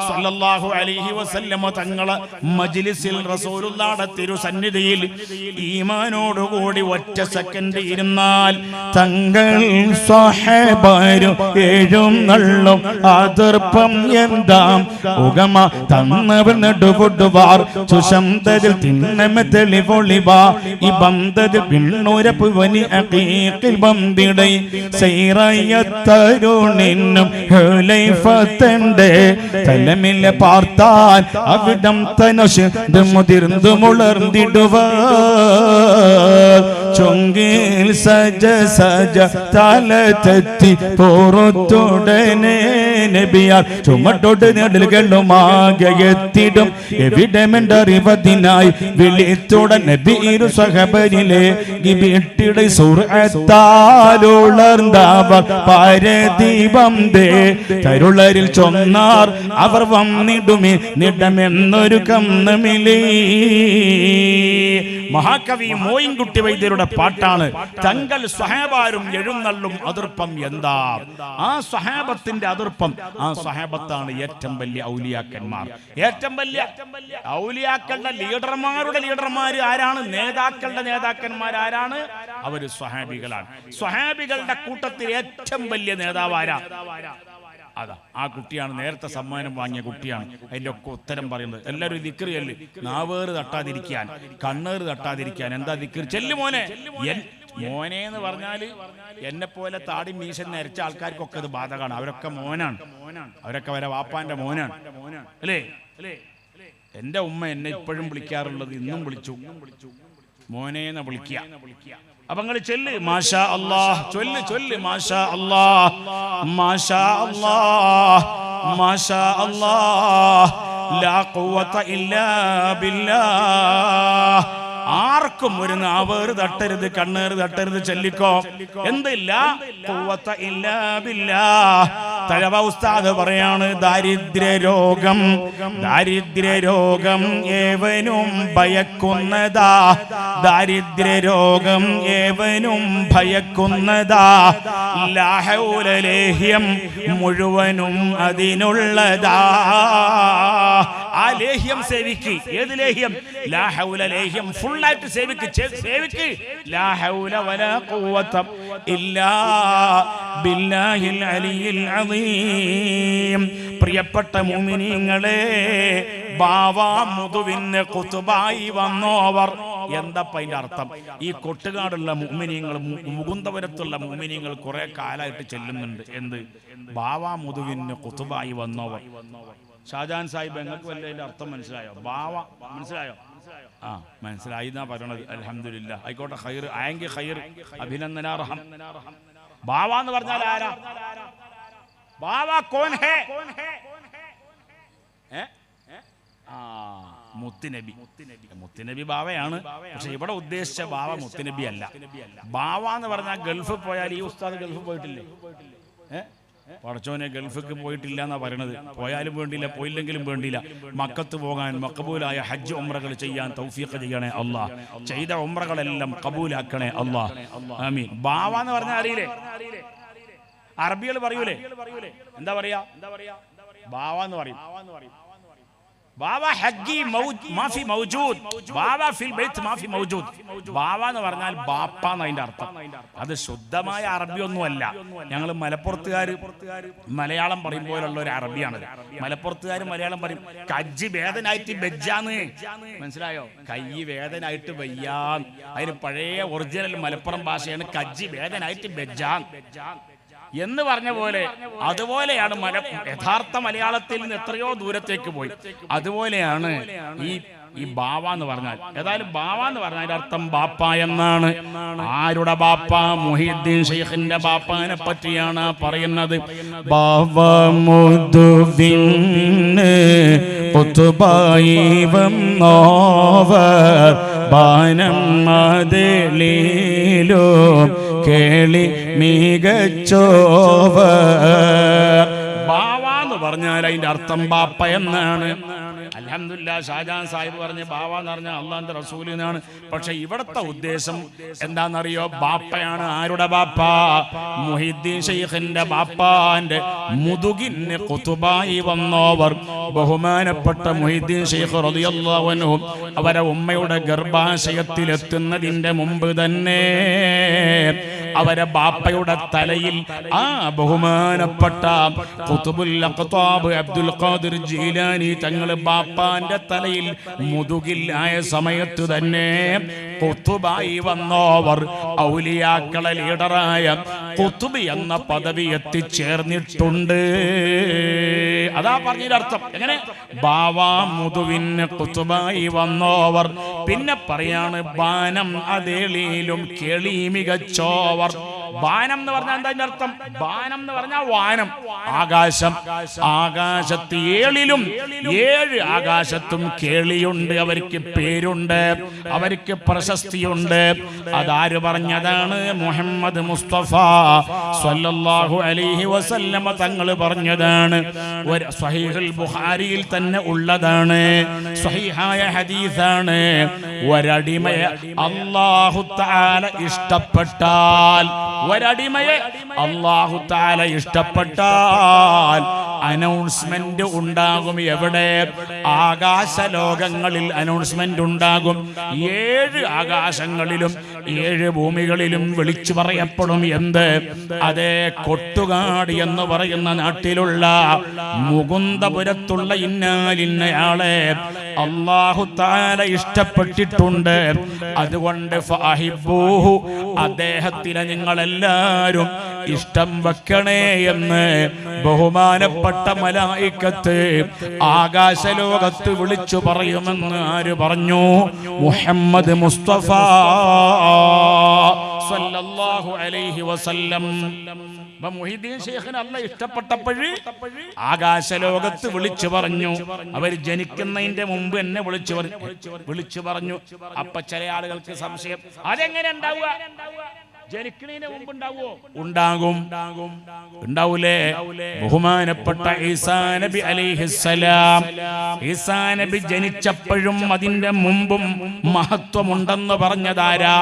സല്ലല്ലാഹു അലൈഹി വസല്ലം തങ്ങളെ മജ്ലിസിൽ മജ്ലിസിൽ റസൂലുള്ളാഹിയുടെ തിരുസന്നിധിയിൽ ഈമാനോടുകൂടി ഒറ്റ സെക്കൻഡ് ഇരുന്നാൽ തങ്ങൾ സ്വഹബാരും എഴുന്നള്ളും അതിർപ്പം എന്താം ഉഗമ തന്നവർ നെടുകൊടുവാർ സുശന്തതിൽ തിന്നമ തെളിവൊളിവാ ഈ ബന്ധത്തിൽ പിണ്ണൂരപ്പ് വനി അഖീഖിൽ ബന്ധിടൈ സൈറയത്തരുണിനും ഹുലൈഫത്തന്റെ തലമിലെ പാർത്താൻ അവിടം തനശ് മുതിർന്നു മുളർന്നിടുവ ചൊങ്കിൽ സജ സജ തല തെറ്റി പോറത്തുടനെ നബിയാർ ചുമട്ടോട് നെടലുകളുമാകെത്തിടും എവിടെമെണ്ടറിവതിനായി വിളിത്തുടൻ നബി ഇരു സഹബരിലെ വീട്ടിടെ സുർഅത്താലുളർന്നവർ പാരദീപം ദേ തരുളരിൽ ചൊന്നാർ അവർ വന്നിടുമേ നിടമെന്നൊരു കന്നമിലേ. മഹാകവി മോയിൻകുട്ടി വൈദ്യരുടെ പാട്ടാണ്. തങ്ങൾ സ്വഹാബാരും എഴുന്നള്ളും അതിർപ്പം എന്താ? ആ സ്വഹാബത്തിന്റെ അതിർപ്പം, ആ സ്വഹാബത്താണ് ഏറ്റവും വലിയ ഔലിയാക്കന്മാർ. ഏറ്റവും വലിയ ഔലിയാക്കളുടെ ലീഡർമാരുടെ ലീഡർമാർ ആരാണ്? നേതാക്കളുടെ നേതാക്കന്മാർ ആരാണ്? അവര് സ്വഹാബികളാണ്. സ്വഹാബികളുടെ കൂട്ടത്തിൽ ഏറ്റവും വലിയ നേതാവ് ആരാ? അതാ ആ കുട്ടിയാണ്, നേരത്തെ സമ്മാനം വാങ്ങിയ കുട്ടിയാണ്. അതിൻ്റെ ഒക്കെ ഉത്തരം പറയുന്നത്. എല്ലാവരും ദിക്ർ ചൊല്ല്. നാവേറ് തട്ടാതിരിക്കാൻ, കണ്ണേറ് തട്ടാതിരിക്കാൻ. എന്താ ദിക്ർ? ചെല്ലു മോനെ. മോനെ എന്ന് പറഞ്ഞാല് എന്നെ പോലെ താടി മീശൻ നരച്ച ആൾക്കാർക്കൊക്കെ അത് ബാധകമാണ്. അവരൊക്കെ മോനാണ്, അവരൊക്കെ വരെ വാപ്പാന്റെ മോനാണ്, അല്ലേ? എന്റെ ഉമ്മ എന്നെ ഇപ്പോഴും വിളിക്കാറുള്ളത്, ഇന്നും വിളിച്ചു മോനേന്ന് വിളിക്കുക. അപ്പൊ നിങ്ങൾ ചൊല്ല് മാഷാ അല്ലാഹ്, ചൊല്ല് ചൊല്ല് മാഷാ അല്ലാഹ്, മാഷാ അല്ലാഹ്, മാഷാ അല്ലാഹ്, ലാ ഖുവത ഇല്ലാ ബില്ലാഹ്. ആർക്കും ഒരു നാവേറ് തട്ടരുത്, കണ്ണേറ് തട്ടരുത്. ചൊല്ലിക്കോ. എന്തില്ല? ഖുവത ഇല്ലാ ബില്ലാഹ്. തഴവ ഉസ്താദ് പറയാണ്, ദാരിദ്ര്യരോഗം, ദാരിദ്ര്യരോഗം ഏവനും ഭയക്കുന്നതാ, ദാരിദ്ര്യരോഗം ഏവനും ഭയക്കുന്നതാ, ലാ ഹൗല ലേഹ്യം മുഴുവനും അതിനുള്ളതാ. ആ ലേഹ്യം സേവിക്ക്. ഏത് ലേഹ്യം? ലാ ഹൗല ലേഹ്യം ഫുള്ളായിട്ട് സേവിക്ക്, സേവിക്ക്. ലാ ഹൗല വലാ ഖുവത ഇല്ലാ ബില്ലാഹിൽ അലിയിൽ അദീം. പ്രിയപ്പെട്ട മുഅ്മിനീങ്ങളെ, ബാവാ മുതുവിന് ഖുതുബായി വന്നോവർ. എന്താപ്പ അതിന്റെ അർത്ഥം? ഈ കൊട്ടുകാടുള്ള മുഅ്മിനീങ്ങൾ, മുകുന്ദപുരത്തുള്ള മുഅ്മിനീങ്ങൾ കുറെ കാലമായിട്ട് ചെല്ലുന്നുണ്ട്. എന്ത്? ബാവാ മുതുവിന് ഖുതുബായി വന്നോവർ. ഷാജാൻ സാഹിബ്, നിങ്ങൾക്ക് വല്ല അതിന്റെ അർത്ഥം മനസ്സിലായോ? ബാവ മനസ്സിലായോ? ആ, മനസ്സിലായി എന്നാ പറയണത്. അൽഹംദുലില്ലാ. ആയിക്കോട്ടെ, ഖൈർ ആയെങ്കിൽ ഖൈർ, അഭിനന്ദനാർഹം. ബാവ എന്ന് പറഞ്ഞാൽ ആരാ? ബാവ കോൻ ഹേ? മുത്തുനബി. മുത്തുനബി ബാവയാണ്. പക്ഷെ ഇവിടെ ഉദ്ദേശിച്ച ബാവ മുത്തുനബി അല്ല. ബാവ എന്ന് പറഞ്ഞാൽ ഗൾഫിൽ പോയാൽ, ഈ ഉസ്താദ് ഗൾഫിൽ പോയിട്ടില്ലേ? പടച്ചോനെ ഗൾഫിക്ക് പോയിട്ടില്ല എന്നാ പറയണത്. പോയാലും വേണ്ടിയില്ല, പോയില്ലെങ്കിലും വേണ്ടിയില്ല. മക്കത്ത് പോകാൻ, മഖബൂലായ ഹജ്ജ് ഉംറകൾ ചെയ്യാൻ തൗഫീഖ് ചെയ്യണേ അല്ലാഹ്. ചെയ്ത ഉംറകളെല്ലാം കബൂലാക്കണേ അല്ലാഹ്. ആമീൻ. ബാവ എന്ന് പറഞ്ഞാൽ അറിയില്ലേ? അറബികൾ പറയൂലേ? എന്താ പറയാ? ബാവ എന്ന് പറയും. ബാവ ഹഗ്ഗി മാഫി മൗജൂദ്, ബാവ ഫിൽ ബൈത്ത് മാഫി മൗജൂദ്. ബാവ എന്ന് പറഞ്ഞാൽ ബാപ്പ എന്നതിന്റെ അർത്ഥം. അത് ശുദ്ധമായ അറബി ഒന്നുമല്ല. ഞങ്ങൾ മലപ്പുറത്തുകാർ മലയാളം പറയും പോലുള്ള ഒരു അറബിയാണ്. മലപ്പുറത്തുകാർ മലയാളം പറയും കജ്ജി വേദനായിട്ട് ബെജ്ജാന്ന്. മനസ്സിലായോ? കൈ വേദനായിട്ട് വയ്യാൻ. അതിന് പഴയ ഒറിജിനൽ മലപ്പുറം ഭാഷയാണ് കജ്ജി വേദനായിട്ട് ബെജ്ജാൻ എന്ന് പറഞ്ഞ പോലെ. അതുപോലെയാണ് യഥാർത്ഥ മലയാളത്തിൽ നിന്ന് എത്രയോ ദൂരത്തേക്ക് പോയി. അതുപോലെയാണ് ഈ ബാവ എന്ന് പറഞ്ഞാൽ. ഏതായാലും ബാവ എന്ന് പറഞ്ഞാൽ അർത്ഥം ബാപ്പ എന്നാണ്. ആരുടെ ബാപ്പ? മുഹീദ്ദീൻ ശൈഖിന്റെ ബാപ്പാനെ പറ്റിയാണ് പറയുന്നത്. ബാവ മുതുവിന് ഖുതുബായി വന്നോവർ, ബാനം മദലീലോ കേളി മികച്ചോവർ. ബാവ എന്ന് പറഞ്ഞാൽ അതിന്റെ അർത്ഥം ബാപ്പ എന്നാണ്. അൽഹംദുലില്ലാ ഷാജാൻ സാഹിബ് പറഞ്ഞ് ബാവ എന്ന് പറഞ്ഞാൽ അള്ളാന്റെ റസൂലിനാണ്. പക്ഷെ ഇവിടുത്തെ ഉദ്ദേശം എന്താണെന്നറിയോ? ബാപ്പയാണ്. ആരുടെ ബാപ്പ? മുഹീദ്ദീൻ ശൈഖിന്റെ ബാപ്പാന്റെ മുതുകിന് ഖുതുബായി വന്നോവർ ബഹുമാനപ്പെട്ട മുഹീദ്ദീൻ ശൈഖ് റളിയല്ലാഹു അൻഹു അവരെ ഉമ്മയുടെ ഗർഭാശയത്തിൽ എത്തുന്നതിന്റെ മുമ്പ് തന്നെ അവരെ ബാപ്പയുടെ തലയിൽ ആ ബഹുമാനപ്പെട്ട ഖുതുബുൽ അഖ്താബ് അബ്ദുൽ ഖാദിർ ജീലാനി തങ്ങൾ ബാപ്പാന്റെ തലയിൽ മുതുകിൽ ആയ സമയത്ത് തന്നെ ഖുതുബായി വന്നോവർ ഔലിയാക്കളെ ലീഡറായ ഖുതുബ് എന്ന പദവി എത്തിച്ചേർന്നിട്ടുണ്ട്. അതാ പറഞ്ഞതിന്റെ അർത്ഥം. എങ്ങനെ? ബാവാ മുതുവിന് ഖുതുബായി വന്നോവർ. പിന്നെ പറയാണ് ബാനം അതേളിയിലും കേളി മികച്ചോവർ. ബാനം എന്ന് പറഞ്ഞാൽ എന്താ അർത്ഥം? ബാനം എന്ന് പറഞ്ഞാൽ വാനം, ആകാശം. ആകാശത്ത് ഏഴിലും 7 ആകാശത്തും കേളിയുണ്ട്. അവർക്ക് പേരുണ്ട്, അവർക്ക് പ്രശസ്തിയുണ്ട്. അതാര് പറഞ്ഞതാണ്? മുഹമ്മദ് മുസ്തഫ സ്വല്ലല്ലാഹു അലൈഹി വസല്ലമ തങ്ങൾ പറഞ്ഞതാണ്. ഒരു സ്വഹീഹുൽ ബുഖാരിയിൽ തന്നെ ഉള്ളതാണ്, സ്വഹീഹായ ഹദീസാണ്. ഒരടിമയെ അല്ലാഹു തആല ഇഷ്ടപ്പെട്ടാൽ, ഒരടിമയെ അല്ലാഹു തആല ഇഷ്ടപ്പെട്ടാൽ അനൗൺസ്മെന്റ് ഉണ്ടാകും. എവിടെ? ആകാശ ലോകങ്ങളിൽ അനൗൺസ്മെന്റ് ഉണ്ടാകും. 7 ആകാശങ്ങളിലും 7 ഭൂമികളിലും വിളിച്ചു പറയപ്പെടും. എന്ത്? അതേ കൊട്ടുകാട് എന്ന് പറയുന്ന നാട്ടിലുള്ള മുകുന്ദപുരത്തുള്ള ഇന്നാലിന്നയാളെ അല്ലാഹു തആല ഇഷ്ടപ്പെട്ടിട്ടുണ്ട്. അതുകൊണ്ട് ഫഅഹിബ്ബൂഹു, അദ്ദേഹത്തിനെ നിങ്ങളെല്ലാവരും ഇഷ്ടം വെക്കണേ എന്ന് ബഹുമാനപ്പെട്ട മലായിക്കത്ത് ആകാശലോകത്ത് വിളിച്ചു പറയുമെന്ന് ആര് പറഞ്ഞു? മുഹമ്മദ് മുസ്തഫ സല്ലല്ലാഹു അലൈഹി വസല്ലം. മുഹീദ്ദീൻ ശൈഖിനെ അല്ലാഹ് ഇഷ്ടപ്പെട്ടപ്പോൾ ആകാശലോകത്ത് വിളിച്ചു പറഞ്ഞു. അവർ ജനിക്കുന്നതിന്റെ മുമ്പ് എന്നെ വിളിച്ചു പറഞ്ഞു. അപ്പൊ ചില ആളുകൾക്ക് സംശയം, അതെങ്ങനെ ഉണ്ടാവുക? ജനിക്കുന്നതിന് മുമ്പ് ഉണ്ടാവോ? ഉണ്ടാകും. ഉണ്ടാവൂലേ? ബഹുമാനപ്പെട്ട ഈസാ നബി അലൈഹിസ്സലാം, ഈസാ നബി ജനിച്ചപ്പോഴും അതിന്റെ മുമ്പും മഹത്വമുണ്ടെന്ന് പറഞ്ഞതാരാ?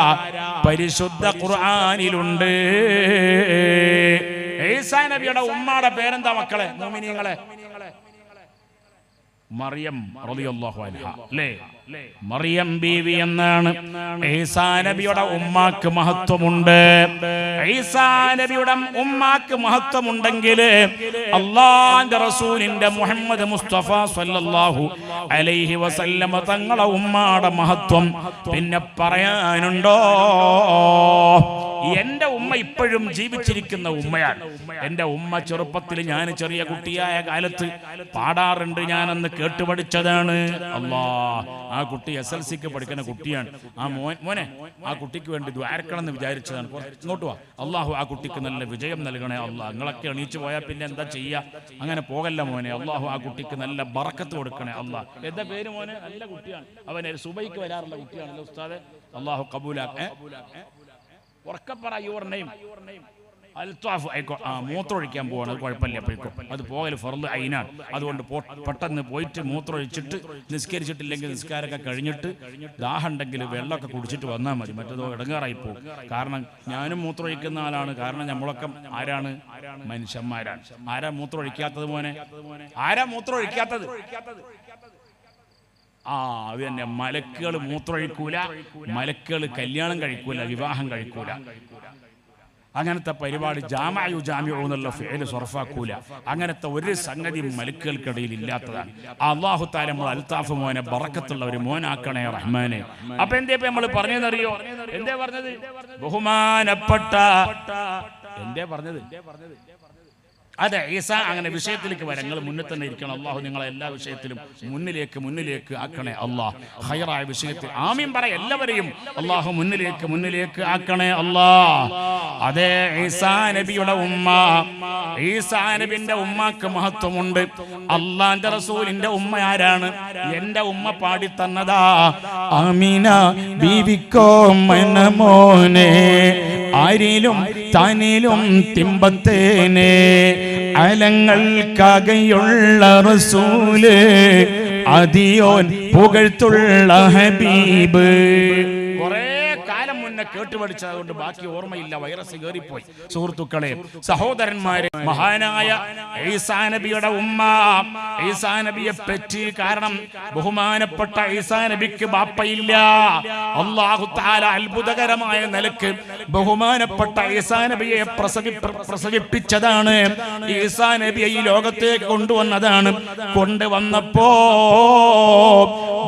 പരിശുദ്ധ ഖുർആനിലുണ്ട്. ഈസാ നബിയുടെ ഉമ്മയുടെ പേരെന്താ മക്കളെ, മുഅ്മിനീങ്ങളെ? മറിയം റളിയല്ലാഹു അൻഹ, അല്ലേ? മറിയം ബീവി എന്നാണ്. ഈസാ നബിയുടെ ഉമ്മാക്ക് മഹത്വമുണ്ട്. ഈസാ നബിയുടെ ഉമ്മാക്ക് മഹത്വമുണ്ടെങ്കിൽ അല്ലാഹുവിന്റെ റസൂലിന്റെ മുഹമ്മദ് മുസ്തഫ സല്ലല്ലാഹു അലൈഹി വസല്ലമ തങ്ങളെ ഉമ്മാടെ മഹത്വം പിന്നെ പറയാനുണ്ടോ? എന്റെ ഉമ്മ ഇപ്പോഴും ജീവിച്ചിരിക്കുന്ന ഉമ്മയാണ്. എന്റെ ഉമ്മ ചെറുപ്പത്തിൽ, ഞാൻ ചെറിയ കുട്ടിയായ കാലത്ത് പാടാറുണ്ട്. ഞാനന്ന് കേട്ടുപഠിച്ചതാണ്. ആ കുട്ടി SLCക്ക് പഠിക്കുന്ന കുട്ടിയാണ്. ആ മോനെ ആ കുട്ടിക്ക് വേണ്ടി ദ്വാരക്കണം എന്ന് വിചാരിച്ചതാണ്. ഇങ്ങോട്ട് വാ. അള്ളാഹു ആ കുട്ടിക്ക് നല്ല വിജയം നൽകണേ അള്ളാഹ്. നിങ്ങളൊക്കെ എണീച്ചു പോയാൽ പിന്നെ എന്താ ചെയ്യുക? അങ്ങനെ പോകല്ല മോനെ. അള്ളാഹു ആ കുട്ടിക്ക് നല്ല ബറക്കത്ത് കൊടുക്കണേ അള്ളാഹ്. എന്താ പേര് മോനെ? നല്ല കുട്ടിയാണ്. അവൻ സുബൈക്ക് വരാറുള്ള കുട്ടിയാണല്ലോ ഉസ്താദെ. അള്ളാഹു കബൂലാക്കേ. ഉറക്കപ്പറ യുവർ നെയിം. അൽത്താഫ് ആയിക്കോ. മൂത്രമൊഴിക്കാൻ പോവാണ്, കുഴപ്പമില്ല, പോയിക്കോ. അത് പോകൽ ഫർള് ഐനാണ്. അതുകൊണ്ട് പെട്ടെന്ന് പോയിട്ട് മൂത്രമൊഴിച്ചിട്ട് നിസ്കരിച്ചിട്ടില്ലെങ്കിൽ നിസ്കാരമൊക്കെ കഴിഞ്ഞിട്ട് ദാഹം ഉണ്ടെങ്കിൽ വെള്ളമൊക്കെ കുടിച്ചിട്ട് വന്നാൽ മതി. മറ്റേതോ ഇടങ്ങാറായി പോകും. കാരണം ഞാനും മൂത്രമൊഴിക്കുന്ന ആളാണ്. കാരണം നമ്മളൊക്കെ ആരാണ്? മനുഷ്യന്മാരാണ്. ആരാ മൂത്രമൊഴിക്കാത്തത് മോനെ? ആരാ മൂത്രമൊഴിക്കാത്തത്? അത് തന്നെ. മലക്കുകൾ മൂത്രമൊഴിക്കൂല, മലക്കുകൾ കല്യാണം കഴിക്കൂല, വിവാഹം കഴിക്കൂല. അങ്ങനത്തെ പരിപാടി ജാമഉ എന്നുള്ള ഫിഅൽ സർഫാക്കൂല. അങ്ങനത്തെ ഒരു സംഗതി മലക്കുകൾക്കിടയിൽ ഇല്ലാത്തതാണ്. അല്ലാഹു തആല നമ്മൾ അൽത്താഫ് മോനെ ബറക്കത്തുള്ള ഒരു മോനാക്കണേ റഹ്മാനെ. അപ്പൊ എന്തേ നമ്മൾ പറഞ്ഞതെന്നറിയോ? എന്തേ പറഞ്ഞത്? ബഹുമാനപ്പെട്ട എന്തേ പറഞ്ഞത്? അതെ, ഈസാ. അങ്ങനെ വിഷയത്തിലേക്ക് വരാം. നിങ്ങൾ മുന്നിൽ തന്നെ ഇരിക്കണം. അള്ളാഹു നിങ്ങളെ എല്ലാ വിഷയത്തിലും മുന്നിലേക്ക് ആക്കണേ അള്ളാഹ്. ഖൈറായ വിഷയത്തിൽ ആമീൻ പറ. എല്ലാവരെയും അള്ളാഹു മുന്നിലേക്ക് ആക്കണേ അള്ളാഹ്. അതെ, ഈസാ നബിയുടെ ഉമ്മ, ഈസാ നബിന്റെ ഉമ്മാക്ക് മഹത്വമുണ്ട്. അള്ളാന്റെ റസൂലിന്റെ ഉമ്മ ആരാണ്? എന്റെ ഉമ്മ പാടിത്തന്നതാ. ആമീന ബീവിക്കോ മനമോനെ, ആരിലും താനിലും തിമ്പത്തേനെ, അലങ്ങൾക്കാകെയുള്ള റസൂല് അതിയോൻ പുകഴ്ത്തുള്ള ഹബീബ്. കുറേ കാലം മുന്നേ കേട്ടുപഠിച്ചതുകൊണ്ട് ബാക്കി ഓർമ്മയില്ല, വൈറസ് കയറിപ്പോയി. സുഹൃത്തുക്കളെ, സഹോദരന്മാരെ, മഹാനായ ഈസാ നബിയുടെ ഉമ്മ ഈസാ നബിയെ പറ്റി, കാരണം ബഹുമാനപ്പെട്ട ഈസാ നബിക്ക് ബാപ്പയില്ല. അല്ലാഹു തആല അത്ഭുതകരമായ നിലക്ക് ബഹുമാനപ്പെട്ട ഈസാ നബിയെ പ്രസവിപ്പിച്ചതാണ്. ഈസാ നബിയെ ഈ ലോകത്തേക്ക് കൊണ്ടുവന്നതാണ്. കൊണ്ടുവന്നപ്പോ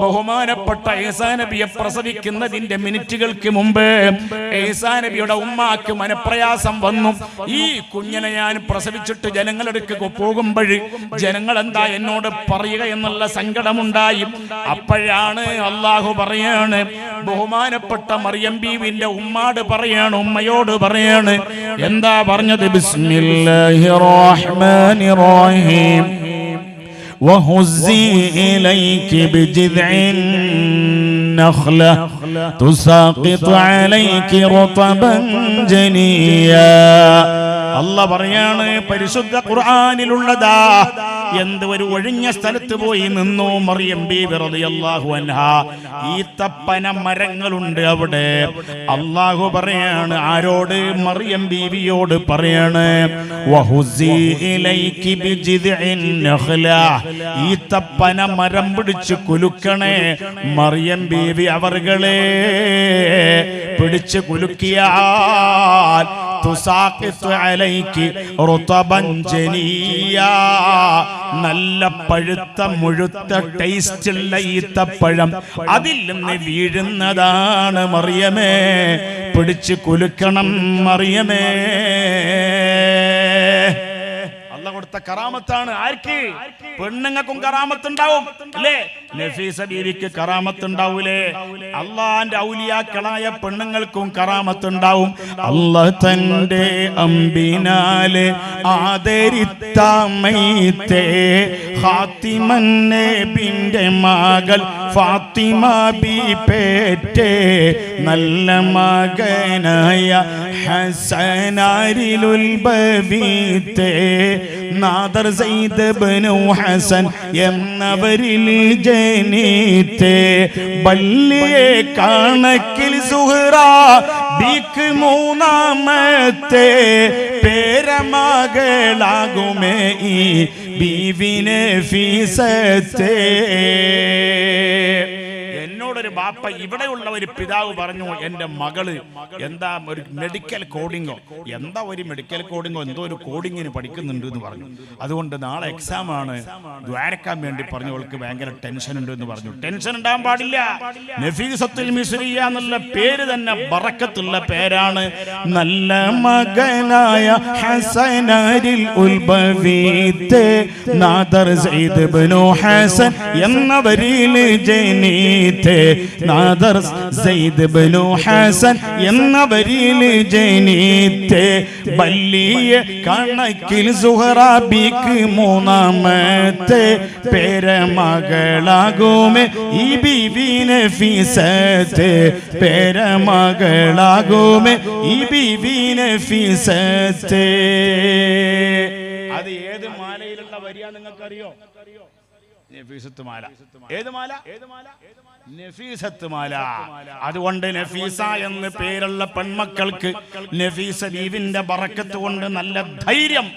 ബഹുമാനപ്പെട്ട ഈസാ നബിയെ പ്രസവിക്കുന്നതിന്റെ മിനിറ്റുകൾക്ക് മുമ്പ് ഈസാ നബിയുടെ ഉമ്മാക്ക് മനപ്രയാസം വന്നു. ഈ കുഞ്ഞിനെ ഞാൻ പ്രസവിച്ചിട്ട് ജനങ്ങളെടുക്ക് പോകുമ്പോൾ ജനങ്ങൾ എന്താ എന്നോട് പറയുക എന്നുള്ള സങ്കടമുണ്ടായി. അപ്പോഴാണ് അള്ളാഹു പറയാണ്, ബഹുമാനപ്പെട്ട മറിയം ബീവിന്റെ ഉമ്മയോട് പറയാണ്. എന്താ പറഞ്ഞത്? ബിസ്മില്ലാഹിർ റഹ്മാനിർ റഹീം وهزي إليك بجذع النخلة تساقط عليك رطبا جنيا. അല്ലാഹ് പറയാണ്, പരിശുദ്ധ ഖുർആനിലുള്ളതാ. എന്ത് ഒരു ഒഴിഞ്ഞ സ്ഥലത്ത് പോയി നിന്നു മറിയം ബീവി റളിയല്ലാഹു അൻഹാ. ഈത്തപ്പന മരങ്ങളുണ്ട് അവിടെ. അല്ലാഹു പറയാണ് ആരോട്? മറിയം ബീവിയോട് പറയാണ്, വഹുസി ഇലൈകി ബിജിദ്ഇൻ നഖ്ല. ഈത്തപ്പന മരം പിടിച്ച് കുലുക്കണേ. മറിയം ബീവി അവർകളെ പിടിച്ച് കുലുക്കിയാൽ തുസാഖിതു അലൈകി റുതബൻ ജനിയാ. നല്ല പഴുത്ത മുഴുത്ത ടേസ്റ്റുള്ള ഈത്തപ്പഴം അതിൽ നിന്ന് വീഴുന്നതാണ്. മറിയമേ, പിടിച്ച് കുലുക്കണം മറിയമേ. അല്ലാഹു കൊടുത്ത കറാമത്താണ്. ആർക്ക്? പെണ്ണുങ്ങൾക്കും കറാമത്തുണ്ടാവും അല്ലേ? നഫീസ ബീവിക്ക് കറാമത്തുണ്ടാവൂലേ? അള്ളാന്റെ ഔലിയാക്കളായ പെണ്ണുങ്ങൾക്കും കറാമത്തുണ്ടാവും. അല്ലാഹ് തന്റെ അമ്പിനാലെ ആദരിത്തമൈത്തേ ഫാത്തിമൻ നബിന്റെ മകൾ ഫാത്തിമ ബി പേറ്റേ. നല്ല മകനായ ഹസനാരിലുൽ ബവീത്തേ. നാദർ സയ്യിദ് ഇബ്നു ഹസൻ എന്നവരിൽ ജനീത്തേ. ബല്ലിയെ കണക്കിൽ സുഹറ ബിക്ക് മൂന്നാമത്തെ പേരമകളാകുമേ ഈ ബീവിനെ ഫീസത്തെ. എന്നോടൊരു ബാപ്പ, ഇവിടെയുള്ള ഒരു പിതാവ് പറഞ്ഞു, എൻ്റെ മകള് എന്താ ഒരു മെഡിക്കൽ കോഡിങ്ങോ എന്തോ ഒരു കോഡിങ്ങിന് പഠിക്കുന്നുണ്ട് എന്ന് പറഞ്ഞു. അതുകൊണ്ട് നാളെ എക്സാം ആണ്, ദ്വാരക്കാൻ വേണ്ടി പറഞ്ഞു. അവൾക്ക് ഭയങ്കര ടെൻഷൻ ഉണ്ട് എന്ന് പറഞ്ഞു. ടെൻഷൻ ഉണ്ടാകാൻ പാടില്ല. നഫീസത്തുൽ മിസ്രിയ എന്നുള്ള പേര് തന്നെ ബറക്കത്തുള്ള പേരാണ്. നല്ല മകനായ ഹസനാരിൽ ഉൽബവീത്തെ നാദർ സയ്യിദ് ഇബ്നു ഹസൻ എന്നവരിൽ ജനീത്തെ. നാദർ സയ്യിദ് ഇബ്നു ഹസൻ എന്നവരിൽ ജനീത്തെ. ബല്ലിയെ കണക്കിൽ സുഹറ ബിക്ക് മൂന്നാമത്തെ പേരമകളാകുമേ ഈ ബീവിനെ ഫീസത്തെ. പേരമകളാകുമേ ഈ ബീവിനെ ഫീസത്തെ. അത് ഏത് മാലയിലുള്ള വരിയാ നിങ്ങൾക്കറിയോ? നഫീസത്ത് മാല. ഏത് മാല? നഫീസത്ത് മാല. അതുകൊണ്ട് നഫീസ എന്ന് പേരുള്ള പെൺമക്കൾക്ക് നഫീസ ബീവിന്റെ ബറക്കത്ത് കൊണ്ട് നല്ല ധൈര്യം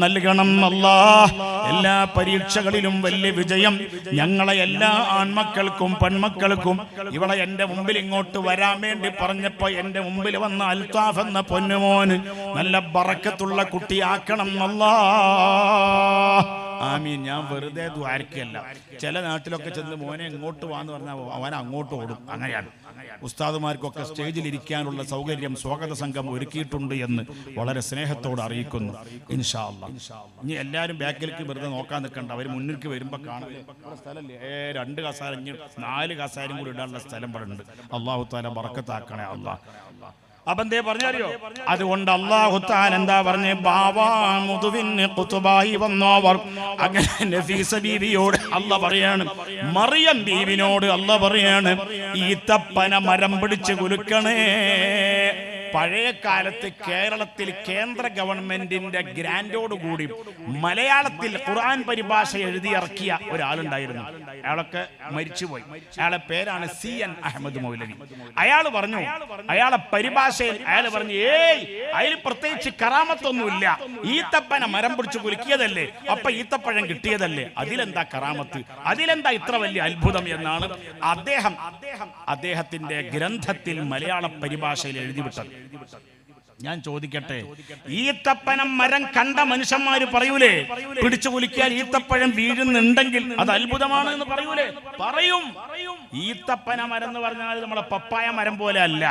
നൽകണം അല്ലാഹ്. എല്ലാ പരീക്ഷകളിലും വലിയ വിജയം ഞങ്ങളെ എല്ലാ ആൺമക്കൾക്കും പെൺമക്കൾക്കും. ഇവിടെ എന്റെ മുമ്പിൽ ഇങ്ങോട്ട് വരാൻ വേണ്ടി പറഞ്ഞപ്പോ എന്റെ മുമ്പിൽ വന്ന അൽത്താഫ് എന്ന പൊന്നുമോന് നല്ല ബറക്കത്തുള്ള കുട്ടിയാക്കണം അല്ലാഹ്. ആമീൻ. ഞാൻ വെറുതെ ദ്വാരക്കല്ല. ചില നാട്ടിലൊക്കെ ചെന്ന് മോനെ ഇങ്ങോട്ട് വാന്ന് പറഞ്ഞാൽ അവൻ അങ്ങോട്ട് ഓടും. അങ്ങനെയാണ്. ഉസ്താദുമാർക്കൊക്കെ സ്റ്റേജിൽ ഇരിക്കാനുള്ള സൗകര്യം സ്വാഗത സംഘം ഒരുക്കിയിട്ടുണ്ട് എന്ന് വളരെ സ്നേഹത്തോട് അറിയിക്കുന്നു. ഇൻഷാ അല്ലാഹ്. ഇനി എല്ലാവരും ബാക്കിലേക്ക് വെറുതെ നോക്കാൻ നിൽക്കണ്ട. അവർ മുന്നിലേക്ക് വരുമ്പോൾ കാണാൻ സ്ഥലമല്ലേ? 2 കസാര 4 കസാരയും കൂടി ഇടാനുള്ള സ്ഥലം പറയുന്നുണ്ട്. അല്ലാഹു തആല ബറക്കത്താക്കണേ അല്ലാഹ്. അപ്പൊ എന്തേ പറഞ്ഞറിയോ? അതുകൊണ്ട് അല്ലാഹു തആല എന്താ പറഞ്ഞേ? ബാവാ മുതുവിന് ഖുതുബായി വന്നവർ. അങ്ങനെ നഫീസ ബീവിയോട് അല്ലാഹ് പറയാണ്, മറിയം ബീവിനോട് അല്ലാഹ് പറയാണ്, ഈത്തപ്പന മരം പിടിച്ച് കുലുക്കണേ. പഴയ കാലത്ത് കേരളത്തിൽ കേന്ദ്ര ഗവൺമെന്റിന്റെ ഗ്രാൻഡോടുകൂടി മലയാളത്തിൽ ഖുർആൻ പരിഭാഷ എഴുതിയിറക്കിയ ഒരാളുണ്ടായിരുന്നു. അയാളൊക്കെ മരിച്ചുപോയി. അയാളെ പേരാണ് CN അഹമ്മദ് മൗലവി. അയാൾ പറഞ്ഞു, അയാളെ പരിഭാഷയിൽ അയാൾ പറഞ്ഞു, അതിൽ പ്രത്യേകിച്ച് കറാമത്തൊന്നുമില്ല, ഈത്തപ്പന മരം പിടിച്ച് കുലുക്കിയതല്ലേ, അപ്പൊ ഈത്തപ്പഴം കിട്ടിയതല്ലേ, അതിലെന്താ കറാമത്ത്, അതിലെന്താ ഇത്ര വലിയ അത്ഭുതം എന്നാണ് അദ്ദേഹത്തിന്റെ ഗ്രന്ഥത്തിൽ മലയാള പരിഭാഷയിൽ എഴുതിവിട്ടത്. ഞാൻ ചോദിക്കട്ടെ, ഈത്തപ്പനം മരം കണ്ട മനുഷ്യന്മാര് പറയൂലേ, പിടിച്ചു കുലിക്കാൻ ഈത്തപ്പഴം വീഴുന്നുണ്ടെങ്കിൽ അത് അത്ഭുതമാണ് എന്ന് പറയൂലേ? പറയും. ഈത്തപ്പന മരം എന്ന് പറഞ്ഞാൽ നമ്മളെ പപ്പായ മരം പോലെ അല്ല.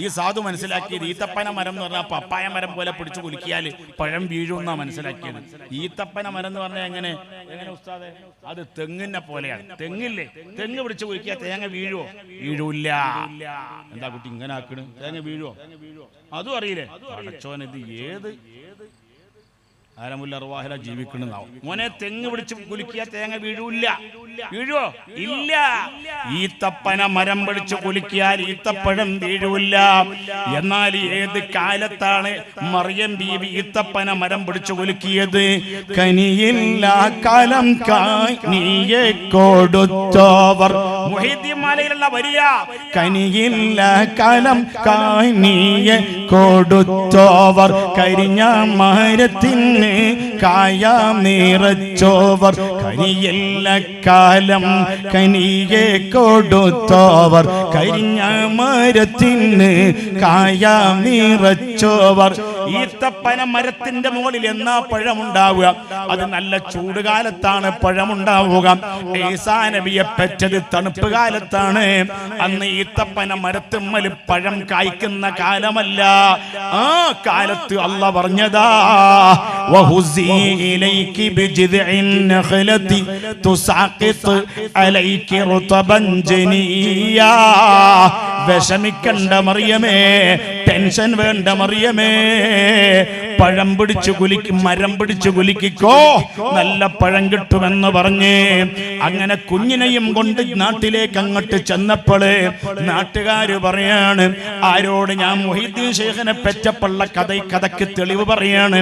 ഈ സാധു മനസ്സിലാക്കിയത് ഈത്തപ്പന മരം എന്ന് പറഞ്ഞാൽ പപ്പായ മരം പോലെ പിടിച്ചു കുലുക്കിയാൽ പഴം വീഴുമെന്നാ മനസ്സിലാക്കിയത്. ഈത്തപ്പന മരം എന്ന് പറഞ്ഞാൽ എങ്ങനെ ഉസ്താദേ? അത് തെങ്ങിനെ പോലെയാണ്. തെങ്ങില്ലേ, തെങ്ങ് പിടിച്ചു കുലുക്കിയാൽ തേങ്ങ വീഴുവോ? വീഴൂല്ല. എന്താ കുട്ടി ഇങ്ങനെ ആക്കണ്? തേങ്ങ വീഴുവോ? അതും അറിയില്ലേ? അടച്ചോനത് ഏത് ആരമുല്ല അറുവാഹില ജീവിക്കണെന്നാവും. മോനെ, തെങ്ങ് പിടിച്ച് കുലുക്കിയാൽ തേങ്ങ വീഴൂല്ല. വീഴുവോ? ഇല്ല. ഈത്തപ്പന മരം പിടിച്ച് കുലുക്കിയാൽ ഈത്തപ്പഴം വീഴൂല്ല. എന്നാൽ ഏത് കാലത്താണ് മറിയം ബീവി ഈത്തപ്പന മരം പിടിച്ചു കുലുക്കിയത്? കനിയില്ല കാലം നീയെ കൊടുത്തവർ. മുഹീദ്ദീൻ മാലയിലുള്ള വരിയ, കനിയില്ല കാലം നീയെ കൊടുത്തവർ, കരിഞ്ഞ മരത്തിന് കായാം നിറച്ചോവർ, കനിയല്ല കാലം കനിയെ കൊടുത്തോവർ, കരിഞ്ഞ മരത്തിന് കായാം നിറച്ചോവർ. ഈത്തപ്പന മരത്തിന്റെ മുകളിൽ എന്നാ പഴമുണ്ടാവുക? അത് നല്ല ചൂടുകാലത്താണ് പഴമുണ്ടാവുക. ഈസാ നബിയെ പെറ്റത് തണുപ്പ് കാലത്താണ്. അന്ന് ഈത്തപ്പന മരത്തുമ്മൽ പഴം കായ്ക്കുന്ന കാലമല്ല. ആ കാലത്ത് അല്ലാഹ് പറഞ്ഞതാ, വഹുസി ഇലൈകി ബിജിദ്ഇൻ നഖലതി തുസാഖിത് അലൈകി റുതബൻ ജനിയാ. വിഷമിക്കണ്ട മറിയമേ, ടെൻഷൻ വേണ്ട മറിയമേ, പഴം പിടിച്ചു കുലിക്കും, മരം പിടിച്ചു കുലിക്കോ, നല്ല പഴം കിട്ടുമെന്ന് പറഞ്ഞ് അങ്ങനെ കുഞ്ഞിനെയും കൊണ്ട് നാട്ടിലേക്ക് അങ്ങോട്ട് ചെന്നപ്പോള് നാട്ടുകാര് പറയാണ്, ആരോട്? ഞാൻ മുഹീദ്ദീൻ ശൈഖിനെ പെറ്റപ്പള്ള കഥയ്ക്ക് തെളിവ് പറയാണ്.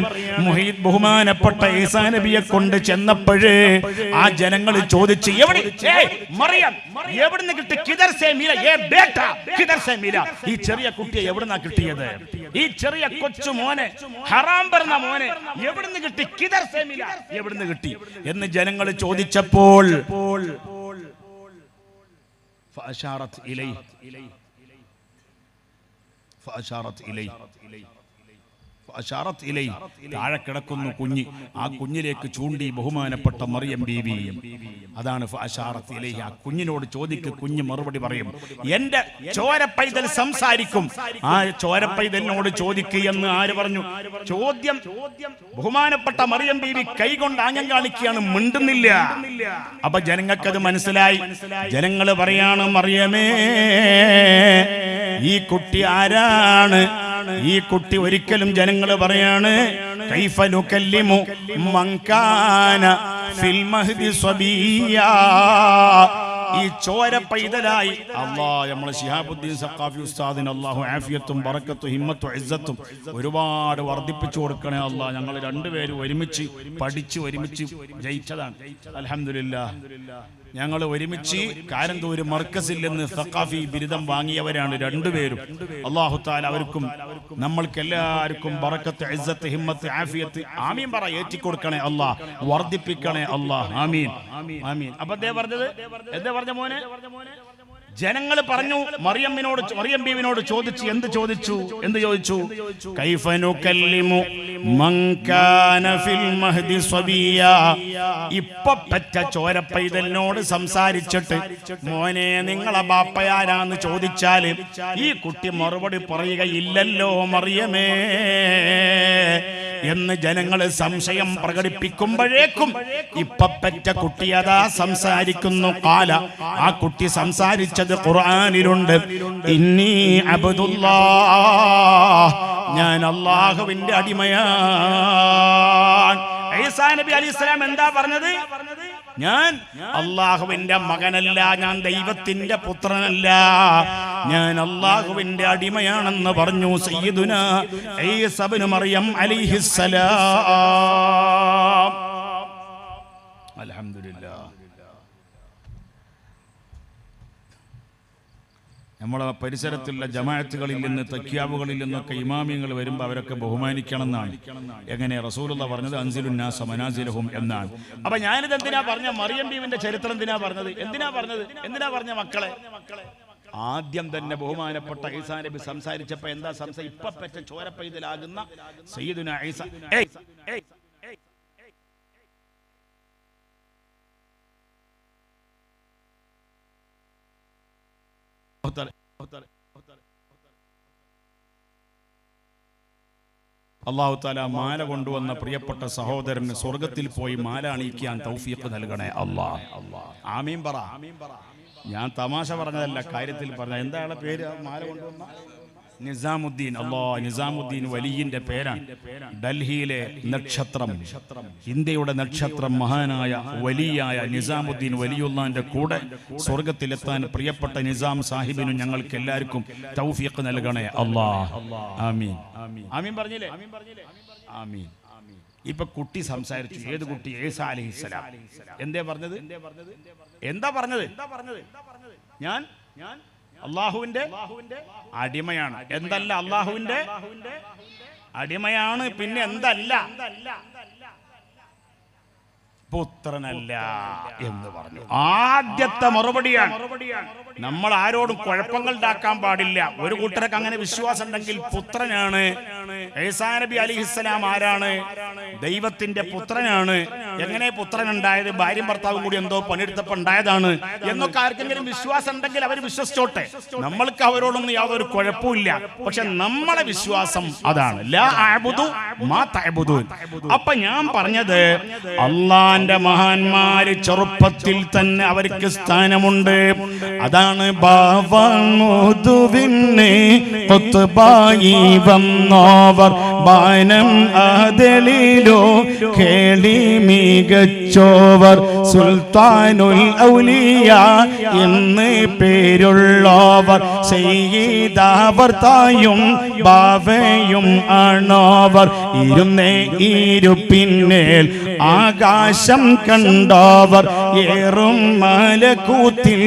ബഹുമാനപ്പെട്ട ഈസാ നബിയെ കൊണ്ട് ചെന്നപ്പോഴേ ആ ജനങ്ങൾ ചോദിച്ചു, മറിയം എവിടുന്ന് കിട്ടി? കിദർ സേ മില യേ ബേട്ട, കിദർ സേ മില. ഈ ചെറിയ കുട്ടിയെ എവിടുന്നാ കിട്ടിയത്? ഈ ചെറിയ കൊച്ചു മോനെ, ഹറാം പറഞ്ഞ മോനെ എവിടുന്ന് കിട്ടി? കിദർ സേ മില, എവിടുന്ന് കിട്ടി എന്ന് ജനങ്ങൾ ചോദിച്ചപ്പോൾ ഫഅശാറത് ഇലൈ, താഴെ കിടക്കുന്നു കുഞ്ഞ്. ആ കുഞ്ഞിലേക്ക് ചൂണ്ടി ബഹുമാനപ്പെട്ട മറിയം ബീവി. അതാണ് ഫഅശാറത് ഇലൈ. ആ കുഞ്ഞിനോട് ചോദിക്ക്, കുഞ്ഞ് മറുപടി പറയും. എന്റെ ചോരപ്പൈതൽ സംസാരിക്കും. ആ ചോരപ്പൈതലിനോട് ചോദിക്ക് എന്ന് ആര് പറഞ്ഞു? ചോദ്യം ബഹുമാനപ്പെട്ട മറിയം ബീവി കൈകൊണ്ട് ആംഗ്യം കാണിക്കുകയാണ്, മിണ്ടുന്നില്ല. അപ്പൊ ജനങ്ങൾക്കത് മനസ്സിലായി. ജനങ്ങൾ പറയാണ്, മറിയമേ, ഈ കുട്ടി ആരാണ്? ഈ കുട്ടി ഒരിക്കലും ജനങ്ങൾ പറയാണ്, കൈഫ നുകല്ലിമു മൻ കാന ഫിൽ മഹ്ദി സ്വബിയ്യാ. ഈ ചോര പൈതലായി നമ്മളെ ശിഹാബുദ്ദീൻ സഖാഫി ഉസ്താദിന് അല്ലാഹു ആഫിയത്തും ബറക്കത്തും ഹിമ്മത്തും ഇസ്സത്തും ഒരുപാട് വർദ്ധിപ്പിച്ചു കൊടുക്കണേ അല്ലാഹ്. ഞങ്ങൾ രണ്ടുപേരും ഒരുമിച്ച് പഠിച്ച് ഒരുമിച്ച് ജയിച്ചതാണ്. അൽഹംദുലില്ലാഹ്. ഞങ്ങൾ ഒരുമിച്ച് കാരന്തൂര് മർക്കസിൽ നിന്ന് സഖാഫി ബിരുദം വാങ്ങിയവരാണ് രണ്ടുപേരും. അല്ലാഹു തആല അവർക്കും നമ്മൾക്ക് എല്ലാവർക്കും ബറക്കത്ത്, ഇസ്സത്ത്, ഹിമ്മത്ത്, ആഫിയത്ത് ആമീൻ പറ ഏറ്റിക്കൊടുക്കണേ അല്ലാഹ്, വർദ്ധിപ്പിക്കണേ അല്ലാഹ്. ആമീൻ ആമീൻ. അപ്പൊ എന്താ പറഞ്ഞ മോനെ? ജനങ്ങൾ പറഞ്ഞു, മറിയം ബീവിനോട് ചോദിച്ചു. എന്ത് ചോദിച്ചു? കൈഫ നുകല്ലിമു മൻ കാന ഫിൽ മഹ്ദി സ്വബിയ്യാ. ഇപ്പൊ പെറ്റ ചോരപ്പൈതലിനോട് സംസാരിച്ചിട്ട്, മോനെ നിങ്ങളെ ബാപ്പയാരാന്ന് ചോദിച്ചാൽ ഈ കുട്ടി മറുപടി പറയുകയില്ലല്ലോ മറിയമേ എന്ന് ജനങ്ങൾ സംശയം പ്രകടിപ്പിക്കുമ്പോഴേക്കും ഇപ്പൊ പെറ്റ കുട്ടി അതാ സംസാരിക്കുന്നു. കാല, ആ കുട്ടി സംസാരിച്ചത് ഖുർആനിലുണ്ട്. ഇന്നി അബ്ദുല്ലാഹ്, ഞാൻ അല്ലാഹുവിന്റെ അടിമയാണ്. ഈസാ നബി അലൈഹിസ്സലാം എന്താ പറഞ്ഞത്? ഞാൻ അള്ളാഹുവിന്റെ മകനല്ല, ഞാൻ ദൈവത്തിന്റെ പുത്രനല്ല, ഞാൻ അള്ളാഹുവിന്റെ അടിമയാണെന്ന് പറഞ്ഞു സയ്യിദുനാ ഈസാ ഇബ്നു മറിയം അലൈഹിസ്സലാം. അൽഹംദുലില്ലാഹ്. നമ്മളെ പരിസരത്തുള്ള ജമാഅത്തുകളിൽ നിന്ന് തക്യാബുകളിൽ നിന്നൊക്കെ ഇമാമിയങ്ങൾ വരുമ്പോൾ അവരൊക്കെ ബഹുമാനിക്കണം എന്നാണ്. എങ്ങനെ റസൂലുള്ള പറഞ്ഞത് അൻസിലുൻ നാസ മനാസിലഹും എന്നാണ്. അപ്പൊ ഞാനിത് എന്തിനാ പറഞ്ഞ മറിയം ബീവിന്റെ ചരിത്രം എന്തിനാ പറഞ്ഞ മക്കളെ? ആദ്യം തന്നെ ബഹുമാനപ്പെട്ട ഈസാ നബി സംസാരിച്ചപ്പോ എന്താ ഇപ്പൊ പെറ്റ ചോരപ്പൈതലാകുന്ന സയ്യിദുനാ ഈസാ അല്ലാഹു തആല മാല കൊണ്ടുവന്ന പ്രിയപ്പെട്ട സഹോദരന് സ്വർഗത്തിൽ പോയി മാല അണിയിക്കാൻ തൗഫീഖ് നൽകണേ അല്ലാഹ്. ആമീൻ പറ. ഞാൻ തമാശ പറഞ്ഞതല്ല, കാര്യത്തിൽ പറഞ്ഞ. എന്താണ് പേര് മാല കൊണ്ടുവന്ന? നിസാമുദ്ദീൻ. നിസാമുദ്ദീൻ വലിയന്റെ പേരാണ്. ഡൽഹിയിലെ നക്ഷത്രം, ഇന്ത്യയുടെ നക്ഷത്രം, മഹാനായ വലിയായ നിസാമുദ്ദീൻ വലിയുള്ളാന്റെ കൂടെ സ്വർഗത്തിലെത്താൻ പ്രിയപ്പെട്ട നിസാം സാഹിബിനും ഞങ്ങൾക്ക് എല്ലാവർക്കും തൗഫീഖ് നൽകണേ അല്ലാഹ്. ആമീൻ. ആമീൻ പറഞ്ഞില്ലേ? ആമീൻ. ഇപ്പൊ കുട്ടി സംസാരിച്ചു. ഏത് കുട്ടി? ഈസാ അലൈഹിസ്സലാം. എന്താ പറഞ്ഞത്? ഞാൻ അള്ളാഹുവിന്റെ അടിമയാണ്. എന്തല്ല? അള്ളാഹുവിന്റെ അടിമയാണ്. പിന്നെ എന്തല്ല? പുത്രനല്ല എന്ന് പറഞ്ഞു. ആദ്യത്തെ മറുപടിയാണ്. നമ്മൾ ആരോടും കുഴപ്പങ്ങൾ ഉണ്ടാക്കാൻ പാടില്ല. ഒരു കൂട്ടർക്ക് അങ്ങനെ വിശ്വാസം ഉണ്ടെങ്കിൽ പുത്രനാണ്. ഈസാ നബി അലൈഹിസ്സലാം ആരാണ്? ദൈവത്തിന്റെ പുത്രനാണ്. എങ്ങനെ പുത്രൻ ഉണ്ടായത്? ഭാര്യയും ഭർത്താവും കൂടി എന്തോ പണിയെടുത്തപ്പോൾ ഉണ്ടായതാണ് എന്നൊക്കെ ആർക്കെങ്കിലും വിശ്വാസം ഉണ്ടെങ്കിൽ അവർ വിശ്വസിച്ചോട്ടെ. നമ്മൾക്ക് അവരോടൊന്നും യാതൊരു കുഴപ്പമില്ല. പക്ഷെ നമ്മളെ വിശ്വാസം അതാണ്. ലാ അഅ്ബുദു മാ തഅ്ബുദൂൻ. അപ്പൊ ഞാൻ പറഞ്ഞത്, അള്ളാന്റെ മഹാന്മാര് ചെറുപ്പത്തിൽ തന്നെ അവർക്ക് സ്ഥാനമുണ്ട്. അതാണ് ബാവമുതുവിനെ ഖുത്ബായി വന്നോവർ ബാനം ആദലിലോ കേളി മികച്ചോവർ സുൽത്താനുൽ ഔലിയ എന്ന് പേരുള്ളോവർ സയ്യിദാവർ തായും ബാവയും ആണോവർ ഇരുന്നേ ഇരുപ്പിന്നേൽ ആകാശം കണ്ടോവർ ഏറും മലക്കൂത്തിൽ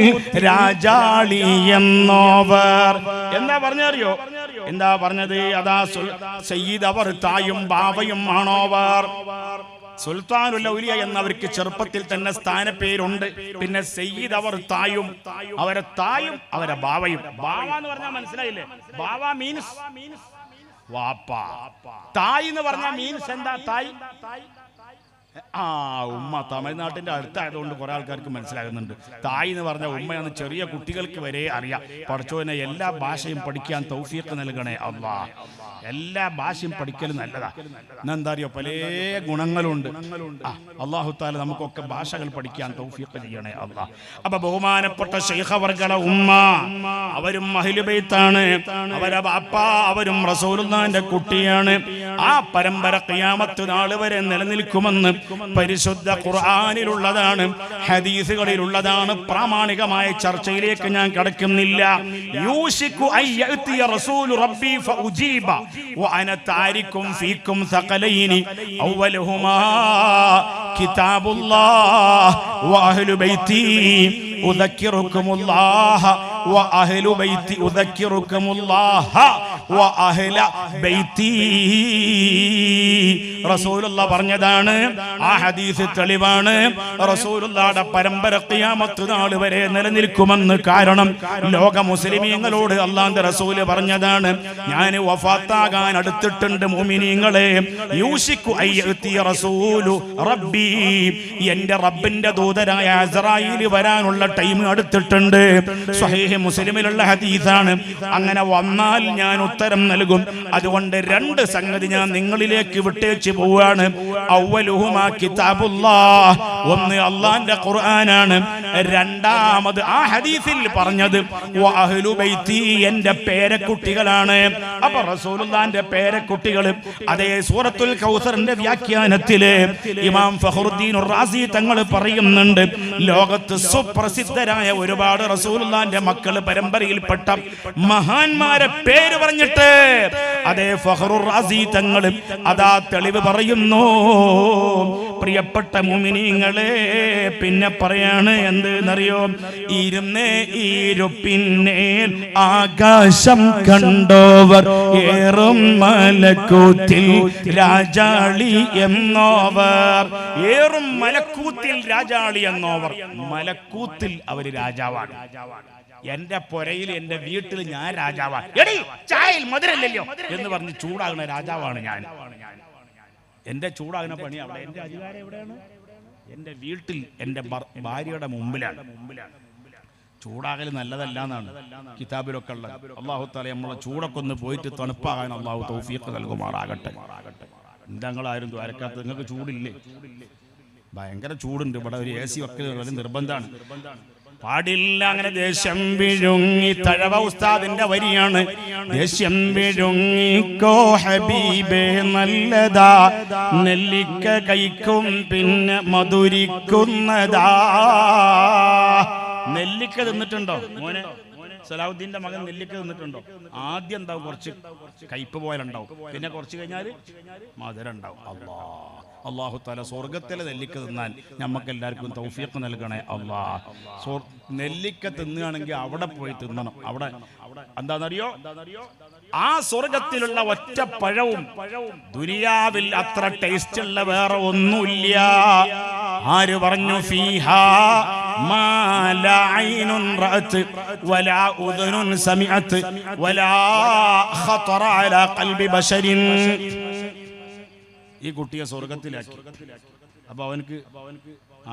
രാജാളി എന്നോവർ. എന്താ പറഞ്ഞറിയോ? എന്താ പറഞ്ഞത്? അതാ സയ്യിദ് അവർ തായും ബാവയും ആണോവർ. സുൽത്താനുൽ ഔലിയ എന്നവർക്ക് ചെറുപ്പത്തിൽ തന്നെ സ്ഥാനപ്പേരുണ്ട്. പിന്നെ സയ്യിദ് അവർ തായും, അവരെ തായും അവരെ ബാവയും. ബാവ എന്ന് പറഞ്ഞാൽ മനസ്സിലായില്ലേ? ബാവ മീൻസ് വാപ്പ. തായ് എന്ന് പറഞ്ഞാൽ മീൻസ് എന്താ? തായ് ഉമ്മ. തമിഴ്നാട്ടിന്റെ അടുത്തായതുകൊണ്ട് കുറെ ആൾക്കാർക്ക് മനസ്സിലാകുന്നുണ്ട്. തായ് എന്ന് പറഞ്ഞ ഉമ്മയാണ്. ചെറിയ കുട്ടികൾക്ക് വരെ അറിയാം. പഠിച്ചോനെ എല്ലാ ഭാഷയും പഠിക്കാൻ തൗഫീഖ് നൽകണേ അല്ലാഹ്. എല്ലാ ഭാഷയും പഠിക്കലും നല്ലതാ. എന്താ അറിയോ? പല ഗുണങ്ങളുണ്ട്. അല്ലാഹു തആല നമുക്കൊക്കെ ഭാഷകൾ പഠിക്കാൻ തൗഫീഖ് ചെയ്യണേ അല്ലാഹ്. അപ്പൊ ബഹുമാനപ്പെട്ട ശൈഖ് അവർകളെ ഉമ്മ, അവരും അഹ്ലു ബൈത്താണ്. അവരെ ബാപ്പ, അവരും റസൂലുള്ളാഹിന്റെ കുട്ടിയാണ്. ആ പരമ്പര ഖിയാമത്ത് നാൾ വരെ നിലനിൽക്കുമെന്ന് പരിശുദ്ധ ഖുർആനിലുള്ളതാണ്, ഹദീസുകളിലുള്ളതാണ്. പ്രാമാണികമായ ചർച്ചയിലേക്ക് ഞാൻ കടക്കുന്നില്ല. യൂശിക്കു അയ്യഅതിയ റസൂലു റബ്ബി ഫഉജീബ വഅന താരിക്കും ഫീക്കും സഖലൈനി അവ്വലുഹുമാ കിതാബുല്ലാഹ് വഅഹ്ലു ബൈതി ഉദക്കിറുക്കുമുല്ലാഹ വഅഹ്ലു ബൈതി ഉദക്കിറുക്കുമുല്ലാഹ വഅഹ്ല ബൈതി. റസൂലുള്ളാഹ് പറഞ്ഞതാണ്. ആ ഹദീസ് തെളിവാണ്. റസൂലുള്ളാഹിയുടെ പരമ്പര ഖിയാമത്ത് നാൾ വരെ നിലനിൽക്കുമെന്ന്. കാരണം ലോക മുസ്ലിമീങ്ങളോട് അല്ലാഹുവിന്റെ റസൂല് പറഞ്ഞതാണ്, ഞാൻ വഫാത്താകാൻ അടുത്തിട്ടുണ്ട് മുഅ്മിനീങ്ങളെ. യൂശിക്കു അയ്യഅതിയ റസൂലു റബ്ബി, എന്റെ റബ്ബിന്റെ ദൂതനായ അസ്റായീൽ വരാനുള്ള ടൈം അടുത്തിട്ടുണ്ട്. സ്വഹീഹ് മുസ്ലിമിലുള്ള ഹദീസാണ്. അങ്ങനെ വന്നാൽ ഞാൻ ഉത്തരം നൽകും. അതുകൊണ്ട് രണ്ട് സംഗതി ഞാൻ നിങ്ങളിലേക്ക് വിട്ടേച്ച് പോവാണ്. അവ്വലുഹുമാ കിതാബുല്ലാഹ്, ഒന്ന് അല്ലാഹുവിന്റെ ഖുർആനാണ്. രണ്ടാമത് ആ ഹദീസിൽ പറഞ്ഞത് വ അഹ്ലു ബൈത്തി, എൻ്റെ പേരക്കുട്ടികളാണ്. അപ്പൊ റസൂലുള്ളാഹിന്റെ പേരക്കുട്ടികൾ അതേ സൂറത്തുൽ കൗസറിന്റെ വ്യാഖ്യാനത്തില് ഇമാം ഫഖറുദ്ദീൻ റാസി തങ്ങൾ പറയുന്നുണ്ട്, ലോകത്ത് സുപ്രസിദ്ധരായ ഒരുപാട് റസൂലുള്ളാഹിന്റെ മക്കൾ പരമ്പരയിൽപ്പെട്ട മഹാന്മാരെ പേര് പറഞ്ഞിട്ട് അതേ ഫഖറുർ റാസി തങ്ങൾ അതാ തെളിവ് പറയുന്നു. പ്രിയപ്പെട്ട മുഅ്മിനീങ്ങളെ, പിന്നെ പറയാണ് എന്തെന്നറിയോ, ഇരുന്നേ ഇരുപ്പിന്നേൽ ആകാശം കണ്ടോവർ ഏറും മലക്കൂത്തിൽ രാജാളി എന്നോവർ. ഏറും മലക്കൂത്തിൽ രാജാളി എന്നോവർ. മലക്കൂത്തിൽ അവര് രാജാവാണ്. എന്റെ പൊരയിൽ എന്റെ വീട്ടിൽ ഞാൻ രാജാവാണ്. എടീ ചായയിൽ മധുരല്ലല്ലോ എന്ന് പറഞ്ഞ് ചൂടാകുന്ന രാജാവാണ് ഞാൻ. എന്റെ ചൂടാകുന്ന പണി അവിടെ. എന്റെ അധികാരം എവിടെയാണ്? എന്റെ വീട്ടിൽ എന്റെ ഭാര്യയുടെ മുമ്പിലാണ്. ചൂടാകൽ നല്ലതല്ല എന്നാണ് കിതാബിലൊക്കെ ഉള്ളത്. അല്ലാഹു തആല നമ്മളെ ചൂടൊക്കെ ഒന്ന് പോയിട്ട് തണുപ്പാകാൻ അല്ലാഹു തൗഫീഖ് നൽകുമാറാകട്ടെ. എന്താങ്ങളാരും ദ്വാരക്കാത്ത? നിങ്ങൾക്ക് ചൂടില്ലേ? ഭയങ്കര ചൂടുണ്ട് ഇവിടെ. ഒരു AC വെക്കൽ നിർബന്ധമാണ്. പാടില്ല അങ്ങനെ. ദേശം വിഴുങ്ങി, തഴവ ഉസ്താദിന്റെ വരിയാണ്. ദേശം വിഴുങ്ങിക്കോ ഹബീബേ നല്ലതാ, നെല്ലിക്ക കഴിക്കും പിന്നെ മധുരിക്കുന്നതാ. നെല്ലിക്ക തിന്നിട്ടുണ്ടോ മോനെ? സലാഹുദ്ദീന്റെ മകൻ നെല്ലിക്ക തിന്നിട്ടുണ്ടോ? ആദ്യം ഉണ്ടാവും കുറച്ച് കയ്പ് പോലെ ഉണ്ടാവും, പിന്നെ കുറച്ച് കഴിഞ്ഞാൽ മധുരം ഉണ്ടാവും. അല്ലാഹു തആല സ്വർഗ്ഗത്തിലെ നെല്ലിക്ക തിന്നാൻ നമുക്ക് എല്ലാവർക്കും തൗഫീഖ് നൽകണേ അല്ലാഹ്. നെല്ലിക്ക തിന്നുകയാണെങ്കിൽ അവിടെ പോയി തിന്നണം. അവിടെ എന്താണെന്നറിയോ? ആ സ്വർഗത്തിലുള്ള ഒറ്റ പഴവും ദുനിയാവിൽ അത്ര ടേസ്റ്റ് ഉള്ള വേറെ ഒന്നുമില്ല. ആര് പറഞ്ഞു? ഫീഹാ മാ ലാ ഐനുൻ റഅത് വലാ ഉദുനുൻ സമിഅത് വലാ ഖതറ അലാ ഖൽബി ബശരിൻ. ഈ കുട്ടിയെ സ്വർഗത്തിലാക്കി. അപ്പൊ അവനക്ക്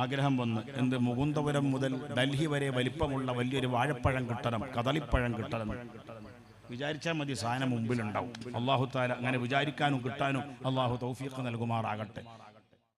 ആഗ്രഹം വന്ന് എന്ത്, മുകുന്ദപുരം മുതൽ ഡൽഹി വരെ വലിപ്പമുള്ള വലിയൊരു വാഴപ്പഴം കിട്ടണം, കദളിപ്പഴം കിട്ടണം. വിചാരിച്ചാൽ മതി, സാധനം മുമ്പിലുണ്ടാവും. അല്ലാഹു തആല അങ്ങനെ വിചാരിക്കാനും കിട്ടാനും അല്ലാഹു തൗഫീഖ് നൽകുമാറാകട്ടെ.